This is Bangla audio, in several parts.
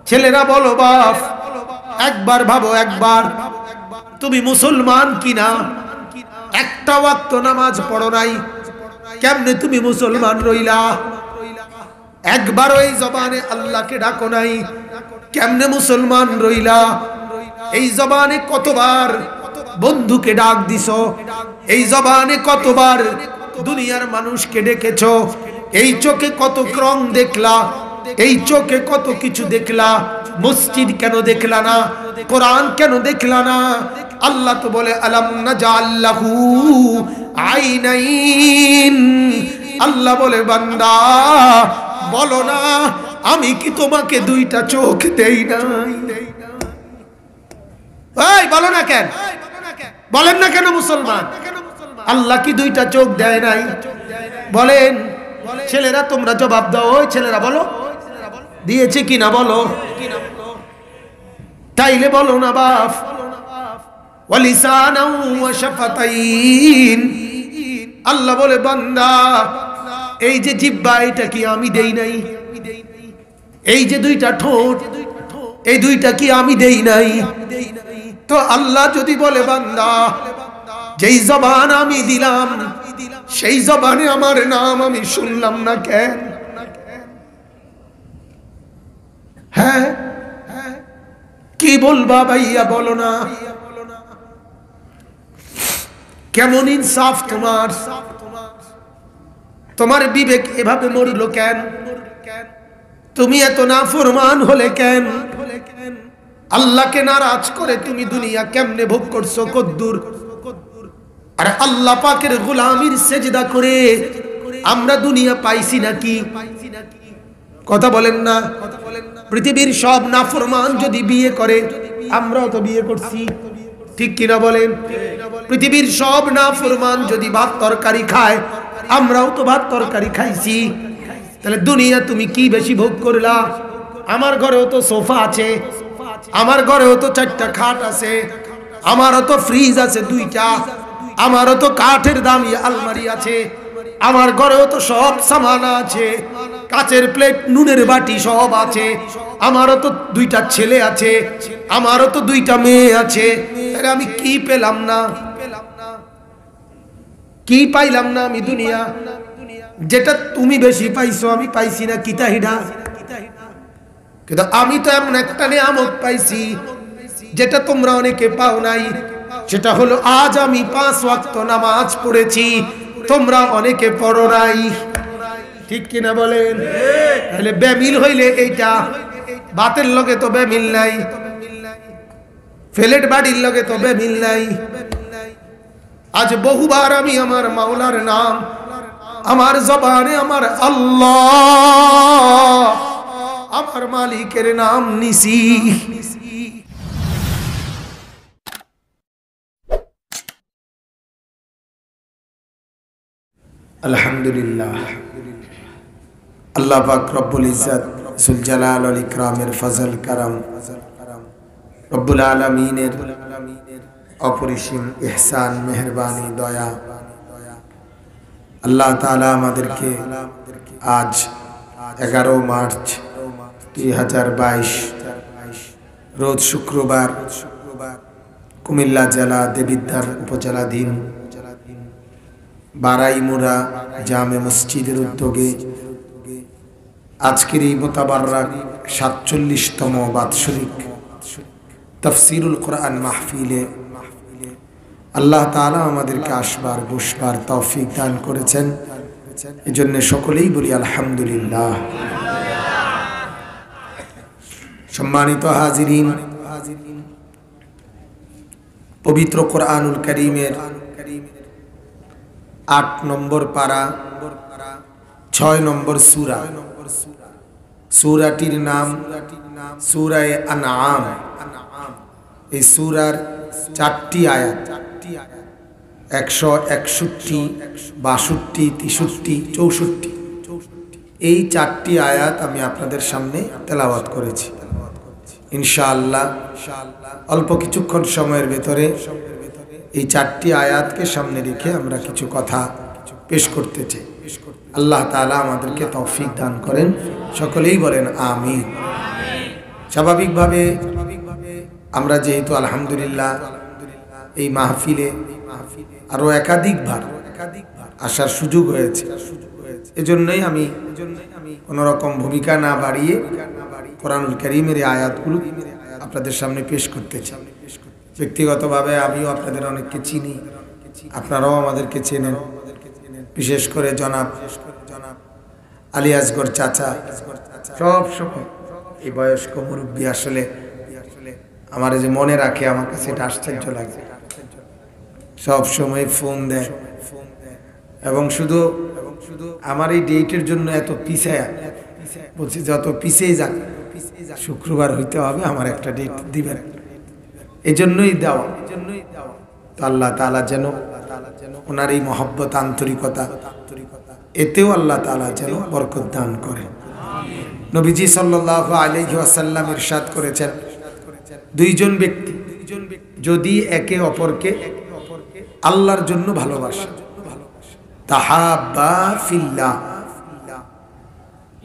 ছেলেরা বলো বাপ, একবার ভাবো, একবার তুমি মুসলমান কিনা? একটা ওয়াক্ত নামাজ পড়ো নাই, কেমনে তুমি মুসলমান রইলা? একবার ওই জবানে আল্লাহকে ডাকো নাই, কেমনে মুসলমান রইলা? এই জবানে কতবার বন্ধুকে ডাক দিছো, এই জবানে কতবার দুনিয়ার মানুষকে ডেকেছো, এই চোখে কত রং দেখলা, এই চোখে কত কিছু দেখলা, মসজিদ কেন দেখলা না? কোরআন কেন দেখলা না? আল্লাহ তো বলে আলাম নাজাল্লাহু আইনাইন। আল্লাহ বলে বান্দা বলো না আমি কি তোমাকে দুইটা চোখ দেই নাই? এই বলো না কেন, বলেন না কেন মুসলমান? আল্লাহ কি দুইটা চোখ দেয় নাই? বলেন ছেলেরা, তোমরা জবাব দাও। ওই ছেলেরা বলো, দিয়েছে কিনা বলো? তাইলে বলো না বাপ, ওয়ালিসানাও ওয়া শাফাতাইন। আল্লাহ বলে বান্দা এই যে জিহ্বা, এটা কি আমি দেই নাই? এই যে দুইটা ঠোঁট, এই দুইটা কি আমি দেই নাই? তো আল্লাহ যদি বলে বান্দা যেই জবান আমি দিলাম, সেই জবানে আমার নাম আমি শুনলাম না কেন? হ্যাঁ কি বলবা ভাইয়া, বলো না। কেমন ইনসাফ তোমার? তোমার বিবেক এভাবে মরলো কেন? তুমি এত নাফরমান হলে কেন? আল্লাহকে নারাজ করে তুমি দুনিয়া কেমনে ভোগ করছো, কদ্দুর? আর আল্লাহ পাকের গোলামির সেজদা করে আমরা দুনিয়া পাইছি নাকি? কথা বলেন না? পৃথিবীর সব নাফরমান যদি বিয়ে করে, আমরাও তো বিয়ে করছি, ঠিক কিনা বলেন? পৃথিবীর সব নাফরমান যদি ভাত তরকারি খায়, আমরাও তো ভাত তরকারি খাইছি। তাহলে দুনিয়া তুমি কি বেশি ভোগ করলা? আমার ঘরেও তো সোফা আছে, আমার ঘরেও তো 4টা খাট আছে, আমারও তো ফ্রিজ আছে 2টা, আমারও তো কাঠের দামি আলমারি আছে, আমার ঘরেও তো সব সামান আছে, কাচের প্লেট, নুনের বাটি সব আছে, আমারও তো 2টা ছেলে আছে, আমারও তো 2টা মেয়ে আছে। তাহলে আমি কি পেলাম না? কি পাইলাম না আমি দুনিয়া? যেটা তুমি বেশি পাইছো আমি পাইছি না, কিতা হিডা? কিন্তু আমি তো এমন একটা নিয়ামত পাইছি যেটা তোমরা অনেকে পাও নাই। সেটা হলো আজ আমি 5 ওয়াক্ত নামাজ পড়েছি, তোমরা অনেকে পড়ো নাই, ঠিক কিনা বলেন? তাহলে বেমিল হইলে এইটা, বাতের লগে তো বেমিল নাই, ফেলেট বাড়ির লগে তো বেমিল নাই। আজ বহুবার আমি আমার মাওলার নাম, আমার জবানে আমার আল্লাহ, আমার মালিকের নাম নিছি। আলহামদুলিল্লাহ, আল্লাহ পাক রব্বুল ইজ্জত যুল জালাল ওয়াল ইকরামের ফজল করম, রব্বুল আলামিনের অপরিসীম ইহসান, মেহেরবানি, দয়া। আল্লাহ তাআলা আমাদেরকে আজ 11 মার্চ 2022 রোজ শুক্রবার কুমিল্লা জেলা দেবিদ্বার উপজেলাধীন বারাইমুরা জামে মসজিদের উদ্যোগে আজকের এই মোতাবাররাক 47তম বাৎসরিক তাফসীরুল কোরআন মাহফিলে আল্লাহ তাআলা আমাদেরকে আসবার বসবার তৌফিক দান করেছেন। এজন্য সকলেই বলি আলহামদুলিল্লাহ। সম্মানিত হাজিরিন, পবিত্র কোরআনুল কারীমের 8 নম্বর পারা 6 নম্বর সূরা, সূরাটির নাম সূরায়ে আনআম। এই সূরার 4টি আয়াত, 161, 62, 63, 64, এই 4টি আয়াত আমি আপনাদের সামনে তেলাওয়াত করেছি। ইনশাআল্লাহ অল্প কিছুক্ষণ সময়ের ভেতরে এই 4টি আয়াতকে সামনে রেখে আমরা কিছু কথা পেশ করতে চাই। আল্লাহ তাআলা আমাদেরকে তৌফিক দান করেন, সকলেই বলেন আমিন। স্বাভাবিকভাবে আমরা যেহেতু আলহামদুলিল্লাহ এই মাহফিলে আরো একাধিকবার আসার সুযোগ হয়েছে, এজন্যই আমি কোনোরকম ভূমিকা না বাড়িয়ে কোরআনুল কারীমের আয়াতগুলো আপনাদের সামনে পেশ করতে চাই। ব্যক্তিগতভাবে আমিও আপনাদের অনেককে চিনি, আপনারাও আমাদেরকে চেনেন। বিশেষ করে জনাব আলী আসগর চাচা সব সময় এই বয়স্ক মুরব্বী আসলে আমার যে মনে রাখে, আমার কাছে এটা আশ্চর্য লাগে। সব সময় ফোন দেয় এবং শুধু আমার এই ডেটের জন্য এত পিছায়া বলছি, যত পিছিয়ে যাক শুক্রবার হইতে হবে, আমার একটা ডেট দিবেন। এজন্যই দেওয়া। তো আল্লাহ তাআলা যেন ওনার এই মহব্বত, আন্তরিকতা, এতেও আল্লাহ তাআলা যেন বরকত দান করে। নবীজি সাল্লাল্লাহু আলাইহি ওয়াসাল্লাম ইরশাদ করেছেন, দুইজন ব্যক্তি যদি একে অপরকে আল্লাহর জন্য ভালোবাসে, তাহাব্বা ফিল্লাহ,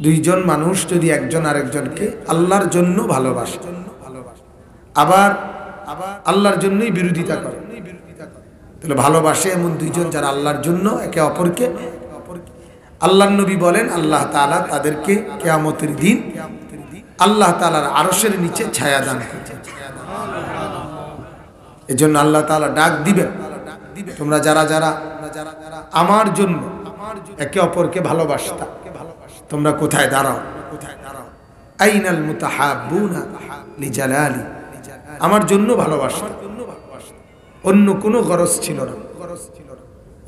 দুইজন মানুষ যদি একজন আরেকজনকে আল্লাহর জন্য ভালোবাসে, আবার আল্লাহর জন্যই বিরোধিতা করে, তাহলে ভালোবাসে এমন দুইজন যারা আল্লাহর জন্য একে অপরকে, আল্লাহর নবী বলেন আল্লাহ তাআলা তাদেরকে কিয়ামতের দিন আল্লাহ তাআলার আরশের নিচে ছায়া দান করবেন। এজন্য আল্লাহ তাআলা ডাক দিবেন, তোমরা যারা যারা আমার জন্য একে অপরকে ভালোবাসতা, তোমরা কোথায় দাঁড়াও? আইনাল মুতাহাব্বুনা লিজালালি, আমার জন্য ভালোবাসতা, অন্য কোনো গরজ ছিল না,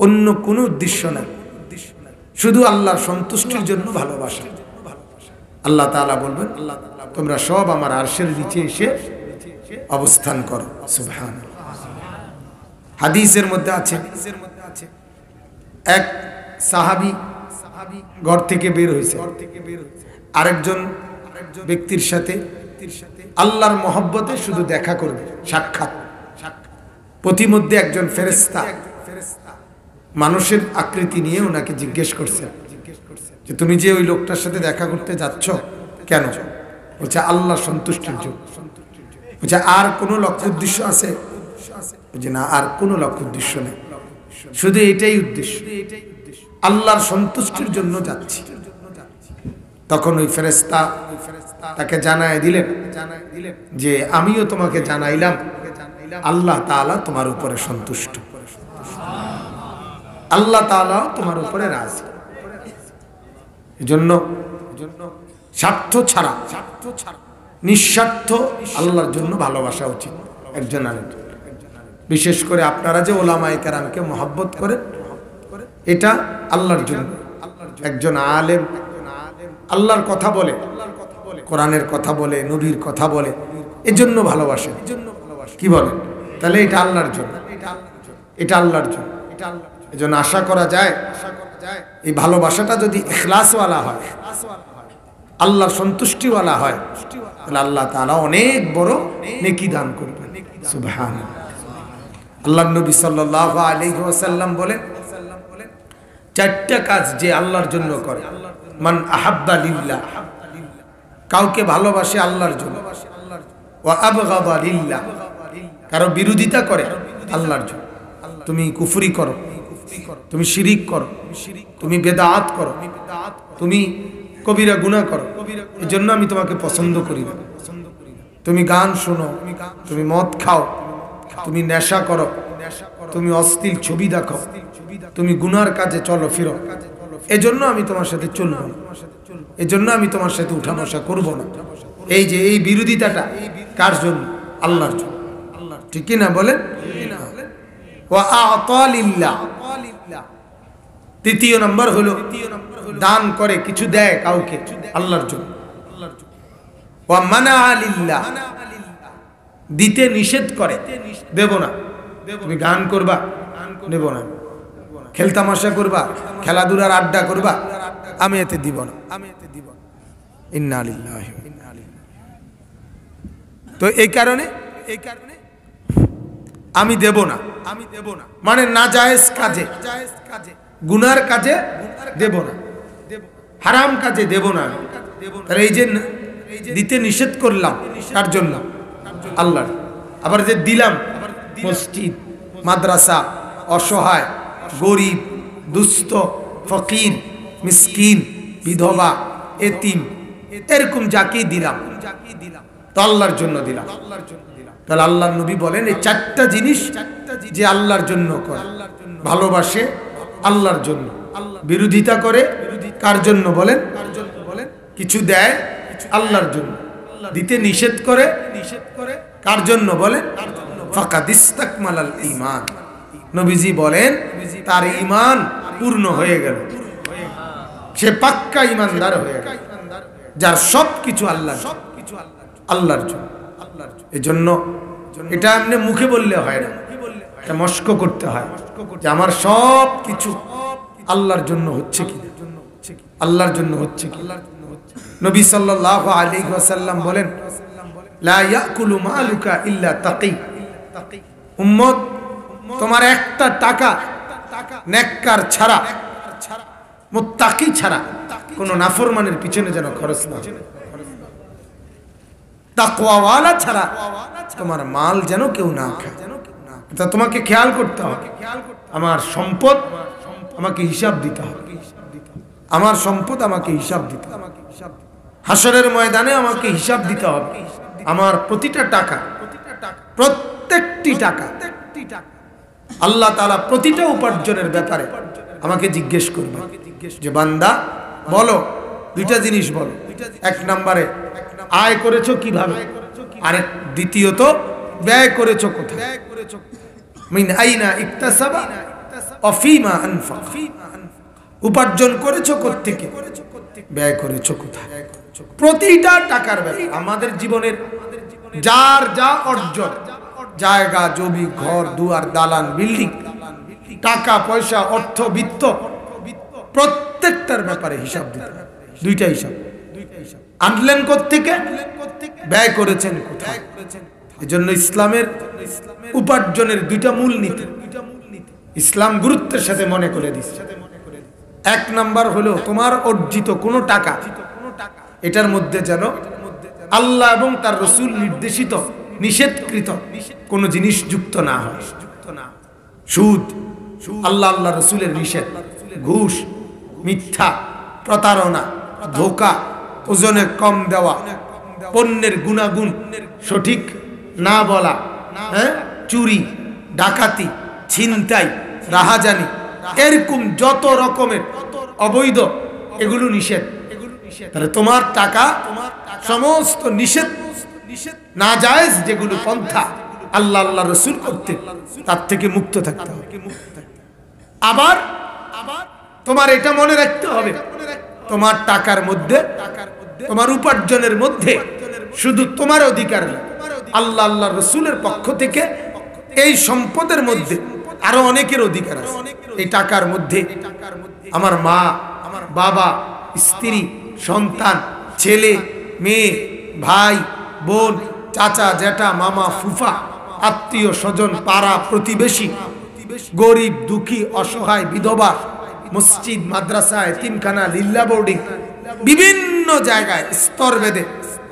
অন্য কোনো উদ্দেশ্য না, শুধু আল্লাহর সন্তুষ্টির জন্য ভালোবাসা। আল্লাহ তাআলা বলবেন তোমরা সব আমার আরশের নিচে এসে অবস্থান করো। সুবহানাল্লাহ। হাদিসের মধ্যে আছে, এক সাহাবী ঘর থেকে বের হয়েছে, আরেকজন ব্যক্তির সাথে আল্লাহর মহব্বতে শুধু দেখা করবে, সাক্ষাৎ। প্রতিমধ্যে একজন ফেরেশতা মানুষের আকৃতি নিয়ে ওনাকে জিজ্ঞেস করছে যে তুমি যে ওই লোকটার সাথে দেখা করতে যাচ্ছ কেন? বলছে আল্লাহ সন্তুষ্টির জন্য। বলছে আর কোনো লক্ষ্য উদ্দেশ্য আছে? বলছে না, আর কোনো লক্ষ্য উদ্দেশ্য নেই, শুধু এটাই উদ্দেশ্য, আল্লাহর সন্তুষ্টির জন্য যাচ্ছি। তখন ওই ফেরেশতা তাকে জানায় দিলেন যে আমিও তোমাকে জানাইলাম আল্লাহ তাআলা তোমার উপরে সন্তুষ্ট, আল্লাহ তাআলা তোমার উপরে রাজি। এজন্য স্বার্থ ছাড়া নিঃস্বার্থ আল্লাহর জন্য ভালোবাসা উচিত একজন আরেকজন। বিশেষ করে আপনারা যে ওলামায়ে কেরামকে মহব্বত করেন, এটা আল্লাহর জন্য। একজন আলেম আল্লাহর কথা বলে, কোরআনের কথা বলে, নবীর কথা বলে, এজন্য ভালোবাসে। কি বলে? তাহলে এটা আল্লাহর জন্য, এটা আল্লাহর জন্য। এজন্য আশা করা যায় এই ভালোবাসাটা যদি ইখলাসওয়ালা হয়, আল্লাহর সন্তুষ্টিওয়ালা হয়, তাহলে আল্লাহ তাআলা অনেক বড় নেকি দান করবেন। সুবহানাল্লাহ। আল্লাহর নবী সাল্লাল্লাহু আলাইহি ওয়াসাল্লাম বলেন, চারটা কাজ যে আল্লাহর জন্য করে, মান আহাব্বা লিল্লাহ, কাউকে ভালোবাসে আল্লাহর জন্য, ওয়া আবগাদা লিল্লাহ, কারো বিরোধিতা করে আল্লাহর জন্য। তুমি কুফরি করো, তুমি শিরিক করো, তুমি বেদাত করো, তুমি কবিরা গুনাহ করো, এজন্য আমি তোমাকে পছন্দ করি না। তুমি গান শোনো, তুমি মদ খাও, তুমি নেশা করো, তুমি অশ্লীল ছবি দেখো, তুমি গুনার কাজে চলো ফিরো, এজন্য আমি তোমার সাথে চলবো না, এজন্য আমি তোমার সাথে উঠা বসা করবো না। এই যে এই বিরোধিতাটা কার জন্য? আল্লাহর জন্য। ঠিক কি না বলেন? ওয়া আ'তা লিল্লাহ। তৃতীয় নম্বর হলো দান করে, কিছু দেয় কাউকে আল্লাহর জন্য। ওয়া মানা লিল্লাহ, দিতে নিষেধ করে, দেব না। তুমি গান করবা, নেব না। খেলতামাশা করবা, খেলাধুলার আড্ডা করবা, আমি এতে দিব না। ইন্না লিল্লাহি ওয়া ইন্না ইলাইহি। তো এই কারণে আমি দেব না, মানে নাজায়েজ কাজে, গুনার কাজে দেব না, হারাম কাজে দেব না। তাহলে এই যে দিতে নিষেধ করলাম কার জন্য? আল্লাহর। আবার যে দিলাম, মসজিদ, মাদ্রাসা, অসহায়, গরিব, দুস্থ, ফকির, মিসকিন, বিধবা, এতিম, এরকম যাকেই দিলাম তো আল্লাহর জন্য দিলাম। তাহলে আল্লাহর নবী বলেন এই চারটা জিনিস যে আল্লাহর জন্য করে, ভালোবাসে আল্লাহর জন্য, বিরোধিতা করে কার জন্য বলেন? কিছু দেয় আল্লাহর জন্য, দিতে নিষেধ করে কার জন্য বলেন? ফাকাদ ইস্তাকমালাল ঈমান। নবীজি বলেন তার ঈমান পূর্ণ হয়ে গেল, সে পাক্কা ঈমানদার হয়ে গেল, যার সবকিছু আল্লাহর জন্য। এজন্য এটা আপনি মুখে বললে হয় না, এটা মস্ক করতে হয় যে আমার সব কিছু আল্লাহর জন্য হচ্ছে কি, আল্লাহর জন্য হচ্ছে কি। নবী সাল্লাল্লাহু আলাইহি ওয়াসাল্লাম বলেন লা ইয়াকুলু মালুকা ইল্লা তাকি। উম্মত, তোমার একটা টাকা নেককার ছাড়া, মুত্তাকি ছাড়া কোন নাফরমানের পিছনে যেন খরচ না হয়। তাকওয়াওয়ালা ছাড়া তোমার মাল যেন কেউ না খায়। তা তোমাকে খেয়াল করতে হবে, আমার সম্পদ আমাকে হিসাব দিতে হবে, আমার সম্পদ আমাকে হিসাব দিতে হবে। হাসরের ময়দানে আমাকে হিসাব দিতে হবে। আমার প্রতিটা টাকা, প্রত্যেকটি টাকা আল্লাহ তাআলা প্রতিটা উপার্জনের ব্যাপারে আমাকে জিজ্ঞেস করবে যে বান্দা বলো, দুইটা জিনিস বলো। এক নম্বরে আয় করেছো কিভাবে, আর দ্বিতীয়ত ব্যয় করেছো কোথায়। মিন আইনা ইকতাসাবা ওয়া ফীমা আনফাক। উপার্জন করেছো কোত্থেকে, ব্যয় করেছো কোথায়। প্রতিটা টাকার ব্যাপার আমাদের জীবনের যার যা অর্জন, জায়গা জমি, ঘর দুয়ার, দালান, বিল্ডিং, টাকা পয়সা, অর্থ বিত্ত, প্রত্যেকটার ব্যাপারে হিসাব দিতে হবে। দুইটা হিসাব, আনলেন কোত্থেকে, ব্যয় করেছেন কোথায়। এজন্য ইসলামের উপার্জনের দুইটা মূল নীতি ইসলাম গুরুত্বের সাথে মনে করে দিচ্ছে। এক নাম্বার হলো তোমার অর্জিত কোনো টাকা, এটার মধ্যে যেন আল্লাহ এবং তার রাসূল নির্দেশিত নিষেধকৃত কোনো জিনিস যুক্ত না হয়। সুদ আল্লাহ আল্লাহ রাসূলের নিষেধ, ঘুষ, মিথ্যা, প্রতারণা, ধোঁকা, ওজনে কম দেওয়া, পণ্যের গুণাগুণ সঠিক না বলা, চুরি, ডাকাতি, ছিনতাই, রাহাজানি, এরকম যত রকমের অবৈধ, এগুলো নিষেধ। তাহলে তোমার টাকা সমস্ত নিষেধ, নাজায়েজ যেগুলো পন্থা আল্লাহ আল্লাহ রাসূল করতে, তার থেকে মুক্ত থাকতে হবে। আবার তোমার এটা মনে রাখতে হবে তোমার টাকার মধ্যে, তোমার উপার্জনের মধ্যে শুধু তোমার অধিকার না, আল্লাহ আল্লাহ রাসূলের পক্ষ থেকে এই সম্পদের মধ্যে আরো অনেকের অধিকার আছে। এই টাকার মধ্যে আমার মা, আমার বাবা, স্ত্রী, সন্তান, ছেলে, মেয়ে, ভাই, বোন, চাচা, জ্যাঠা, মামা, ফুফা, আত্মীয় স্বজন, পাড়া প্রতিবেশী, গরিব, দুঃখী, অসহায়, বিধবা, মসজিদ, মাদ্রাসা, এতিমখানা, লিল্লা বোর্ডিং, বিভিন্ন জায়গায় স্তর ভেদে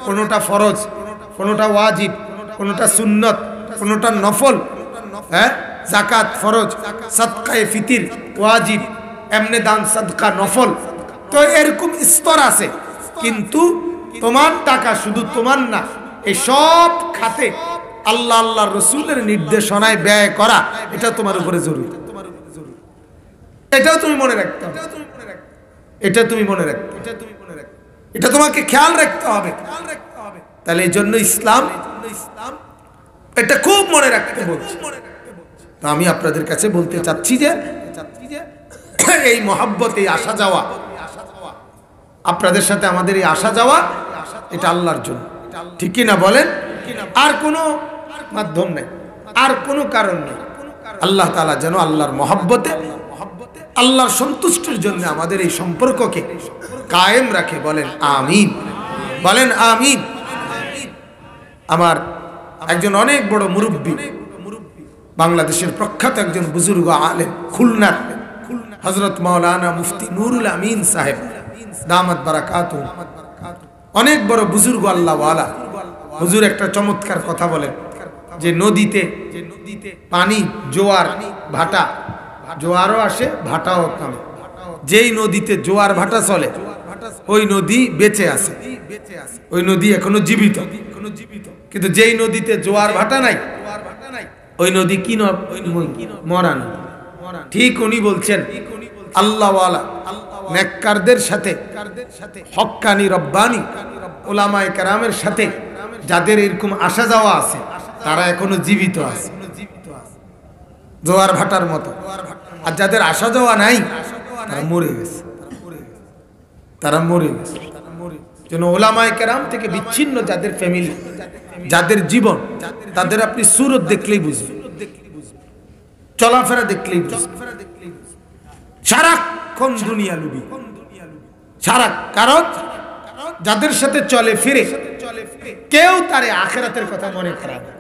কোনোটা ফরজ, কোনোটা ওয়াজিব, কোনোটা সুন্নত, কোনোটা নফল, যাকাত ফরজ, সাদকায়ে ফিতির ওয়াজিব, এমনে দান সাদকা নফল। তো এরকম স্তর আছে, কিন্তু তোমার টাকা শুধু তোমার না, এই সব খাতে আল্লাহ আল্লাহ রাসূলের নির্দেশনায় ব্যয় করা, এটা তোমার উপরে জরুরি। এটাও তুমি মনে রাখতে হবে, এটা তুমি মনে রাখতে, এটা তোমাকে খেয়াল রাখতে হবে। তাহলে এই জন্য ইসলাম এটা খুব মনে রাখতে বলছে। তো আমি আপনাদের কাছে বলতে চাচ্ছি যে এই মহব্বত, এই আসা যাওয়া, আপনাদের সাথে আমাদের এই আসা যাওয়া, এটা আল্লাহর জন্য, ঠিক কি না বলেন? আর কোনো মাধ্যম নেই, আর কোনো কারণ নেই। আল্লাহ তাআলা যেন আল্লাহর মহব্বতে, আল্লাহর সন্তুষ্টির জন্য আমাদের এই সম্পর্ককে কায়েম রাখে। বলেন আমিন, বলেন আমিন। আমার একজন অনেক বড় মুরব্বী, বাংলাদেশের প্রখ্যাত একজন বুজুর্গ আলেম, খুলনার হযরত মাওলানা মুফতি নুরুল আমিন সাহেব দামাত বারাকাতুহু, অনেক বড় বুজুর্গ আল্লাহওয়ালা হুজুর একটা চমৎকার কথা বলেন যে নদীতে পানি জোয়ার ভাটা, জোয়ারও আসে ভাটাও নামে। যেই নদীতে জোয়ার ভাটা চলে ওই নদী বেঁচে আছে, ওই নদী এখনো জীবিত। কিন্তু যেই নদীতে জোয়ার ভাটা নাই ওই নদী কি মরা নদী। ঠিক উনি বলছেন আল্লাহওয়ালা নেককারদের সাথে, হক্কানি রব্বানি উলামায়ে কেরামের সাথে যাদের এরকম আসা যাওয়া আছে তারা এখনো জীবিত আছে, জোয়ার ভাটার মতো। আর যাদের আসা যাওয়া নাই তারা মরে গেছে, তারা মরে গেছে। যেন উলামায়ে কেরাম থেকে বিচ্ছিন্ন যাদের ফ্যামিলি, যাদের জীবন, তাদের আপনি সুরত দেখলেই বুঝবেন, চলাফেরা দেখলেই বুঝবেন সারাক্ষণ দুনিয়া লুবি, সারা। কারণ যাদের সাথে চলে ফিরে কেউ তারে আখিরাতের কথা মনে করায় না।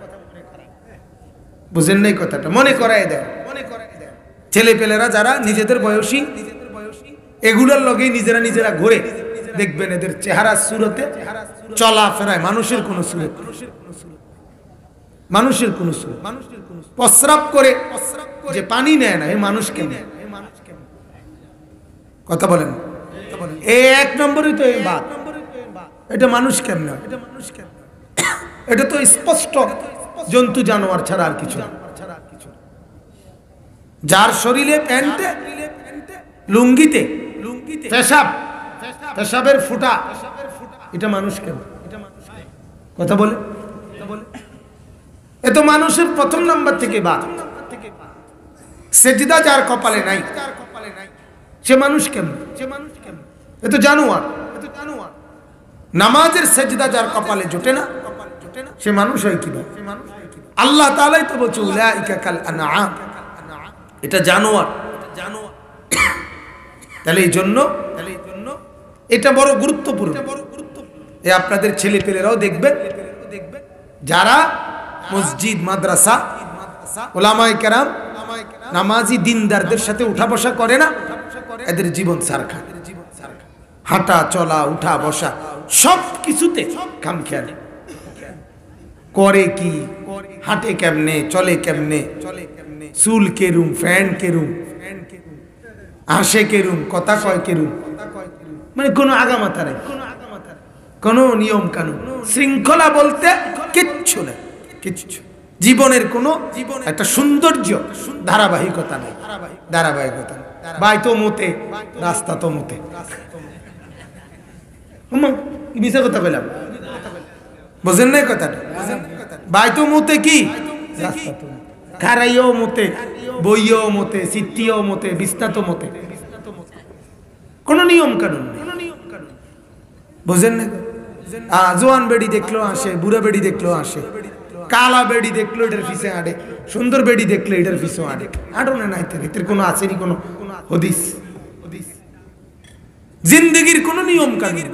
বুঝেন নাই কথাটা? মনে করায় দেয়। ছেলে পেলেরা যারা নিজেদের বয়সী এগুলোর লগেই নিজেরা ঘুরে, দেখবেন এদের চেহারা সুরতে চলাফেরায় মানুষের কোন সুরত, মানুষের কোন সুরত। প্রস্রাব করে যে পানি নেয় না, এ মানুষ কেমন? কথা বলেন। এই এক নম্বরই তো এই বাত, এটা মানুষ কেমন? এটা তো স্পষ্ট জন্তু জানোয়ার ছাড়া আর কিছু না। যার শরীরে প্যান্টে লুঙ্গিতে পেশাবের ফুটা, এটা মানুষ কেন? কথা বলে। এ তো মানুষের প্রথম নাম্বার থেকে বাদ। সেজদা যার কপালে নাই সে মানুষ কেমন? এ তো জানোয়ার। নামাজের সেজদা যার কপালে জোটে না সে মানুষ হয় কিভাবে? আল্লাহ তাআলাই তো বলছে উলাইকা কাল আনআম, এটা জানোয়ার। তাহলে এই জন্য এটা বড় গুরুত্বপূর্ণ। এ আপনাদের ছেলে পেলেরাও দেখবেন যারা মসজিদ মাদ্রাসা উলামায়ে কেরাম নামাজি দিনদারদের সাথে উঠা বসা করে না, এদের জীবন সারখা। হাঁটা চলা উঠা বসা সব কিছুতে খামখেয়াল করে। কি হাঁটে কেমনে, চলে কেমনে, চুল কেরুম, ফ্যান কেরুম, হাসে কেরুম, কথা কয় কেরুম, মানে কোনো আগামাথা নেই, কোনো নিয়ম কানুন শৃঙ্খলা বলতে কিচ্ছু নেই, কিচ্ছু। জীবনের কোনো একটা সৌন্দর্য ধারাবাহিকতা নেই, ধারাবাহিকতা নেই। বাই তো মতে, রাস্তা তো মতে। মিশা কথা বললাম, বুঝেন নাই কথাটা? বাই তো মতে কি রাস্তা তো, খারাইও মতে, বইও মতে, চিত্তিও মতে, বিস্তাত মতে, কোন নিয়ম কানুন নেই। বুঝেন না? জোয়ান বেড়ি দেখলো আসে, বুড়া বেড়ি দেখলো আসে, কালা বেড়ি দেখলো এটার পিছে আড়ে, সুন্দর বেড়ি দেখলো এটার পিছে আড়ে। আড়ো না নাই এর কোনো আসেনি কোনো হদিস। জিন্দগির কোন নিয়ম কানুন,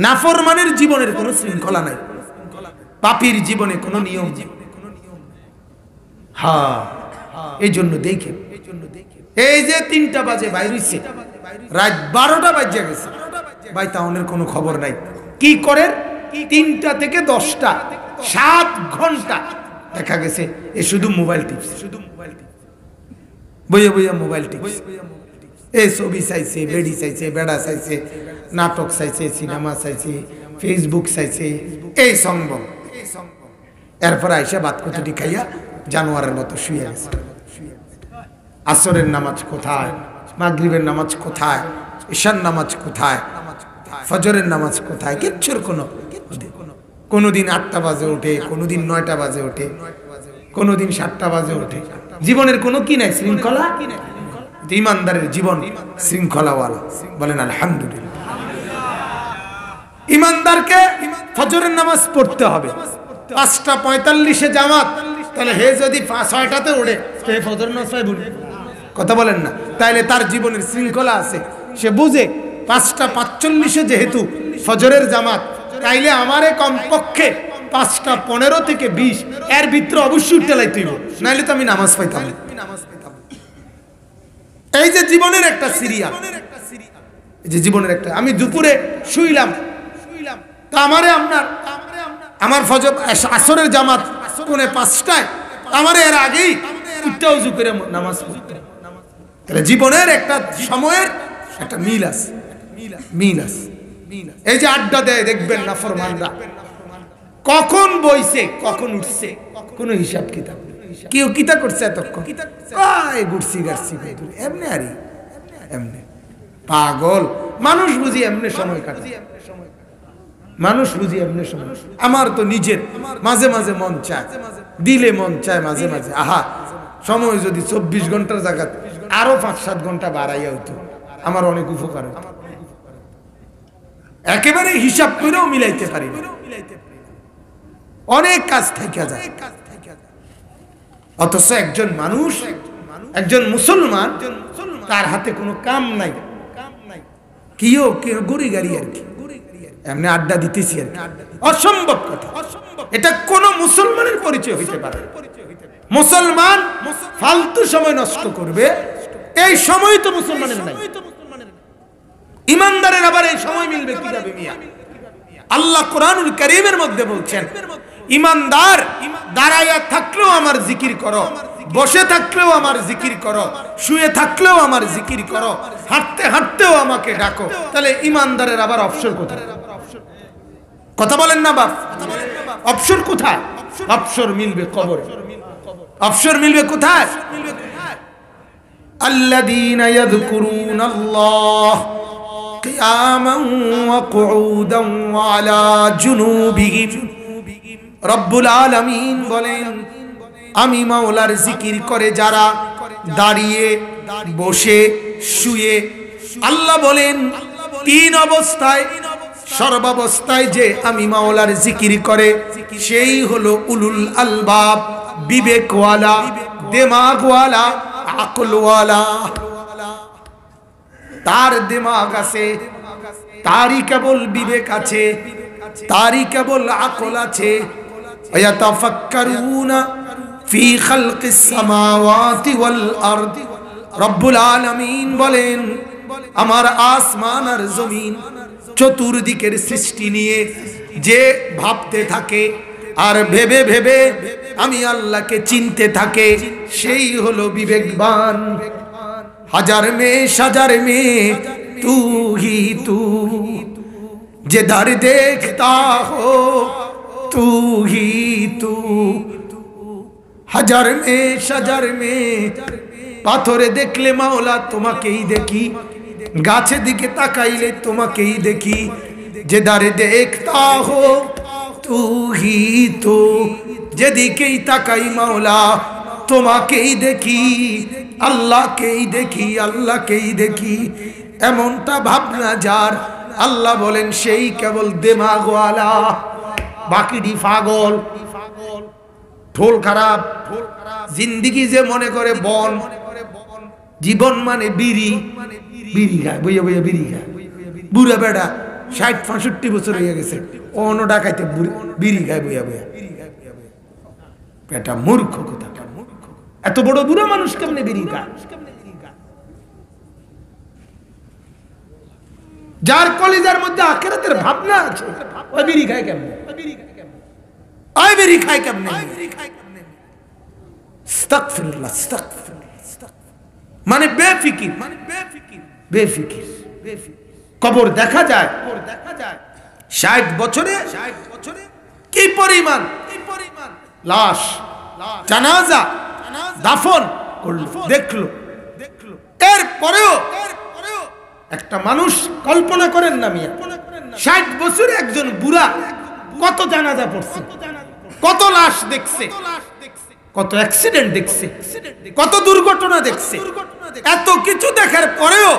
নাফরমানের জীবনের কোনো শৃঙ্খলা নাই, পাপীর জীবনে কোনো নিয়ম। হ্যাঁ, এই জন্য দেখেন, এই যে 3টা বাজে বাইর হইছে, রাত 12টা বাজে গেছে, ভাই টাউনের কোনো খবর নাই। কি করে 3টা থেকে 10টা 7 ঘন্টা দেখা গেছে এ শুধু মোবাইল টিপছে, শুধু মোবাইল টিপছে, বইয়া বইয়া মোবাইল টিপছে। এই ছবি চাইছে, বেড়ি চাইছে, বেড়া চাইছে, নাটক চাইছে, সিনেমা চাইছে, ফেসবুক চাইছে, এই সম্ভব। এরপর আইসা ভাত কতটি খাইয়া জানোয়ারের মতো শুয়ে গেছে। আসরের নামাজ কোথায়, মাগরিবের নামাজ কোথায়, ঈশার নামাজ কোথায়, ফজরের নামাজ কোথায়, কিচ্ছুর কোনোদিন 8টা বাজে ওঠে, কোনোদিন 9টা বাজে ওঠে, কোনোদিন 7টা বাজে ওঠে। জীবনের কোনো কি নাই, শৃঙ্খলা। ইমানদারের জীবন শৃঙ্খলাওয়ালা, বলেন আলহামদুলিল্লাহ। ইমানদারকে ফজরের নামাজ পড়তে হবে 5:45 জামাত, তাহলে হে যদি 6টাতে ওঠে সে ফজর নামাজ পড়বে। কথা বলেন না? তাইলে তার জীবনের শৃঙ্খলা আছে, সে বুঝে 5:45 যেহেতু ফজরের জামাত, তাইলে আমারে কমপক্ষে 5:15 থেকে 20 এর ভিতরে অবশ্যই উঠতে লাইতেইব, নাইলে তো আমি নামাজ পাইতাম। এই যে জীবনের একটা সিরিয়াল, এই যে জীবনের একটা, আমি দুপুরে শুইলাম তা আমারে আপনার আমার ফজর আসরের জামাত কোনে 5টায় আমারে এর আগেই উঠতে ওযু করে নামাজ পড়তে। তাহলে জীবনের একটা সময়ের একটা মিল আছে, মিল আছে। এই যে আড্ডা দেয় দেখবেন নাফরমানরা কখন বইছে কখন উঠছে কোনো হিসাব কিতাব, কেউ কিতা করছে এতক্ষণ কয় গুড়ছি গাড়ছি এমনি আরে এমনি পাগল মানুষ বুঝি এমনি সময় কাটায়, মানুষ বুঝি এমনি সময়। আমার তো নিজের মাঝে মাঝে মন চায়, দিলে মন চায় মাঝে মাঝে আহা সময় যদি 24 ঘন্টার জায়গা আরো 5-7 ঘন্টা বাড়াইয়া হতো আমার অনেক উপকার হতো। একেবারে হিসাব করেও মিলাইতে পারি না, অনেক কাজ থেকে যায়। অথচ একজন মানুষ, একজন মুসলমান, তার হাতে কোনো কাম নাই, কেউ কেউ গড়ি গাড়ি আর কি এমনি আড্ডা দিতেছি আর কি, অসম্ভব কথা। এটা কোন মুসলমানের পরিচয় হইতে পারে? মুসলমান ফালতু সময় নষ্ট করবে এই সময় তো মুসলমানের নাই। ইমানদারের আবার এই সময় মিলবে কিভাবে মিয়া? আল্লাহ কোরআনুল কারীমের মধ্যে বলছেন ইমানদার দাঁড়াইয়া থাকলেও আমার জিকির করো, বসে থাকলেও আমার জিকির করো, শুয়ে থাকলেও আমার জিকির করো, হাঁটতে হাঁটতেও আমাকে ডাকো। তাহলে ইমানদারের আবার অবসর কোথায়? কথা বলেন না বাপ, অবসর কোথায়? অবসর মিলবে কবরে, অবসর মিলবে কোথায়? আল্লাযীনা ইয়াযকুরুনাল্লাহ কিয়ামান ওয়া কুউদান ওয়া আলা জুনুবিহিম। রব্বুল আলামিন বলেন আমি মাওলার জিকির করে যারা দাঁড়িয়ে বসে শুয়ে। আল্লাহ বলেন 3 অবস্থায়, সর্বাবস্থায় যে আমি মাওলার জিকির করে সেই হলো উলুল আলবাব, বিবেকওয়ালা, দিমাগওয়ালা, আকলওয়ালা। তার দিমাগ আছে, তারই কেবল বিবেক আছে, তারই কেবল আকল আছে। ইয়াতাফাক্কারুনা ফি খালকিস সামাওয়াতি ওয়াল আরদ। রব্বুল আলামিন বলেন আমার আসমান আর জমিন চতুর্দিকের সৃষ্টি নিয়ে যে ভাবতে থাকে আর ভেবে ভেবে আমি আল্লাহকে চিনতে থাকে সেই হলো বিবেকবান। হাজার মে সাজার মে তু হি তু, जिधर देखता हो तू ही तू। হাজার মে সাজার মে, পাথরে দেখলে মাওলা তোমাকেই দেখি, গাছে দিকে তাকাইলে তোমাকেই দেখি। जिधर देखता हो तू ही तू, যেদিকেই তাকাই মাওলা তোমাকেই দেখি, আল্লাহকেই দেখি, আল্লাহকেই দেখি। এমনটা ভাবনা যার, আল্লাহ বলেন সেই কেবল দিমাগওয়ালা, বাকিটি পাগল, ঠোল খারাপ। জিন্দিগি যে মনে করে বন, জীবন মানে বিড়ি, বিড়ি খায় বইয়া বইয়া বিড়ি খায়। বুড়া বেড়া 60-65 বছর হয়ে গেছে, অন্য ডাকাইতে বিড়ি খায় বইয়া বইয়া। এটা মূর্খ কথা, এত বড় বুড়া মানুষ কেমনে বিড়ি খায়? যার কলিজার মধ্যে আখিরাতের ভাবনা আছে ওই বিড়ি খায় কেমনে? ওই বিড়ি খায় কেমনে? আস্তাগফিরুল্লাহ, আস্তাগফিরুল্লাহ। মানে বেফিকির, বেফিকির। কবর দেখা যায় 60 বছরে কি পরিমাণ লাশ, জানাজা, দাফন করলো, দেখলো। এরপরেও একটা মানুষ কল্পনা করেন না মিয়া, 60 বছরে একজন বুড়া কত জানাজা পড়ছে, কত লাশ দেখছে, কত অ্যাক্সিডেন্ট দেখছে, কত দুর্ঘটনা দেখছে। এত কিছু দেখার পরেও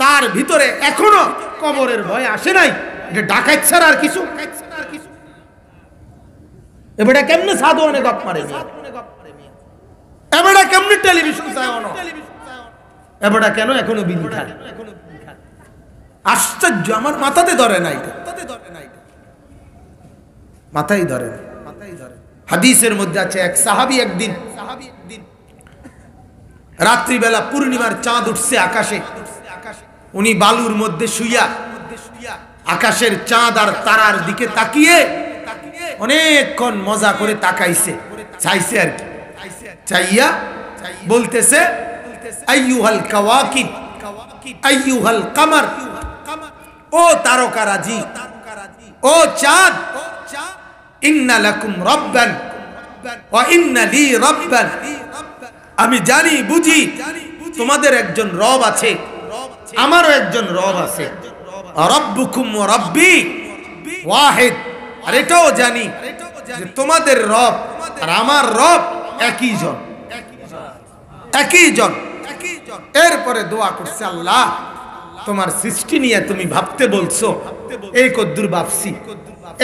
তার ভিতরে এখনো কবরের ভয় আসে নাই। এটা ডাকাত ছাড়া আর কিছু। এবারে কেমনে সাধু অনেক গপ মারে, এবারে কেমনে টেলিভিশন চায়, এবারে কেন এখনো বিড়ি খায়? আশ্চর্য, আমার মাথাতে ধরে নাই, মাথায় ধরে। হাদিসের মধ্যে আছে এক সাহাবী একদিন রাত্রিবেলা পূর্ণিমার চাঁদ উঠছে আকাশে, উনি বালুর মধ্যে শুইয়া আকাশের চাঁদ আর তারার দিকে তাকিয়ে অনেকক্ষণ মজা করে তাকাইছে, চাইছে আর কি, চাইয়া বলতেছে আইয়ুহাল কাওয়াকিব আইয়ুহাল কামার, ও তারকারাজি, ও চাঁদ, ইন্না লাকুম রাব্বান ওয়া ইন্না লি রাব্বান, আমি জানি বুঝি তোমাদের একজন রব আছে, আমারও একজন রব আছে। রাব্বুকুম ওয়া রাব্বি ওয়াহিদ, আর এটাও জানি যে তোমাদের রব আর আমার রব একই জন, একই জন। এরপরে দোয়া করছে, আল্লাহ তোমার সৃষ্টি নিয়ে তুমি ভাবতে বলছো, এই কদ্দুর ভাবছি,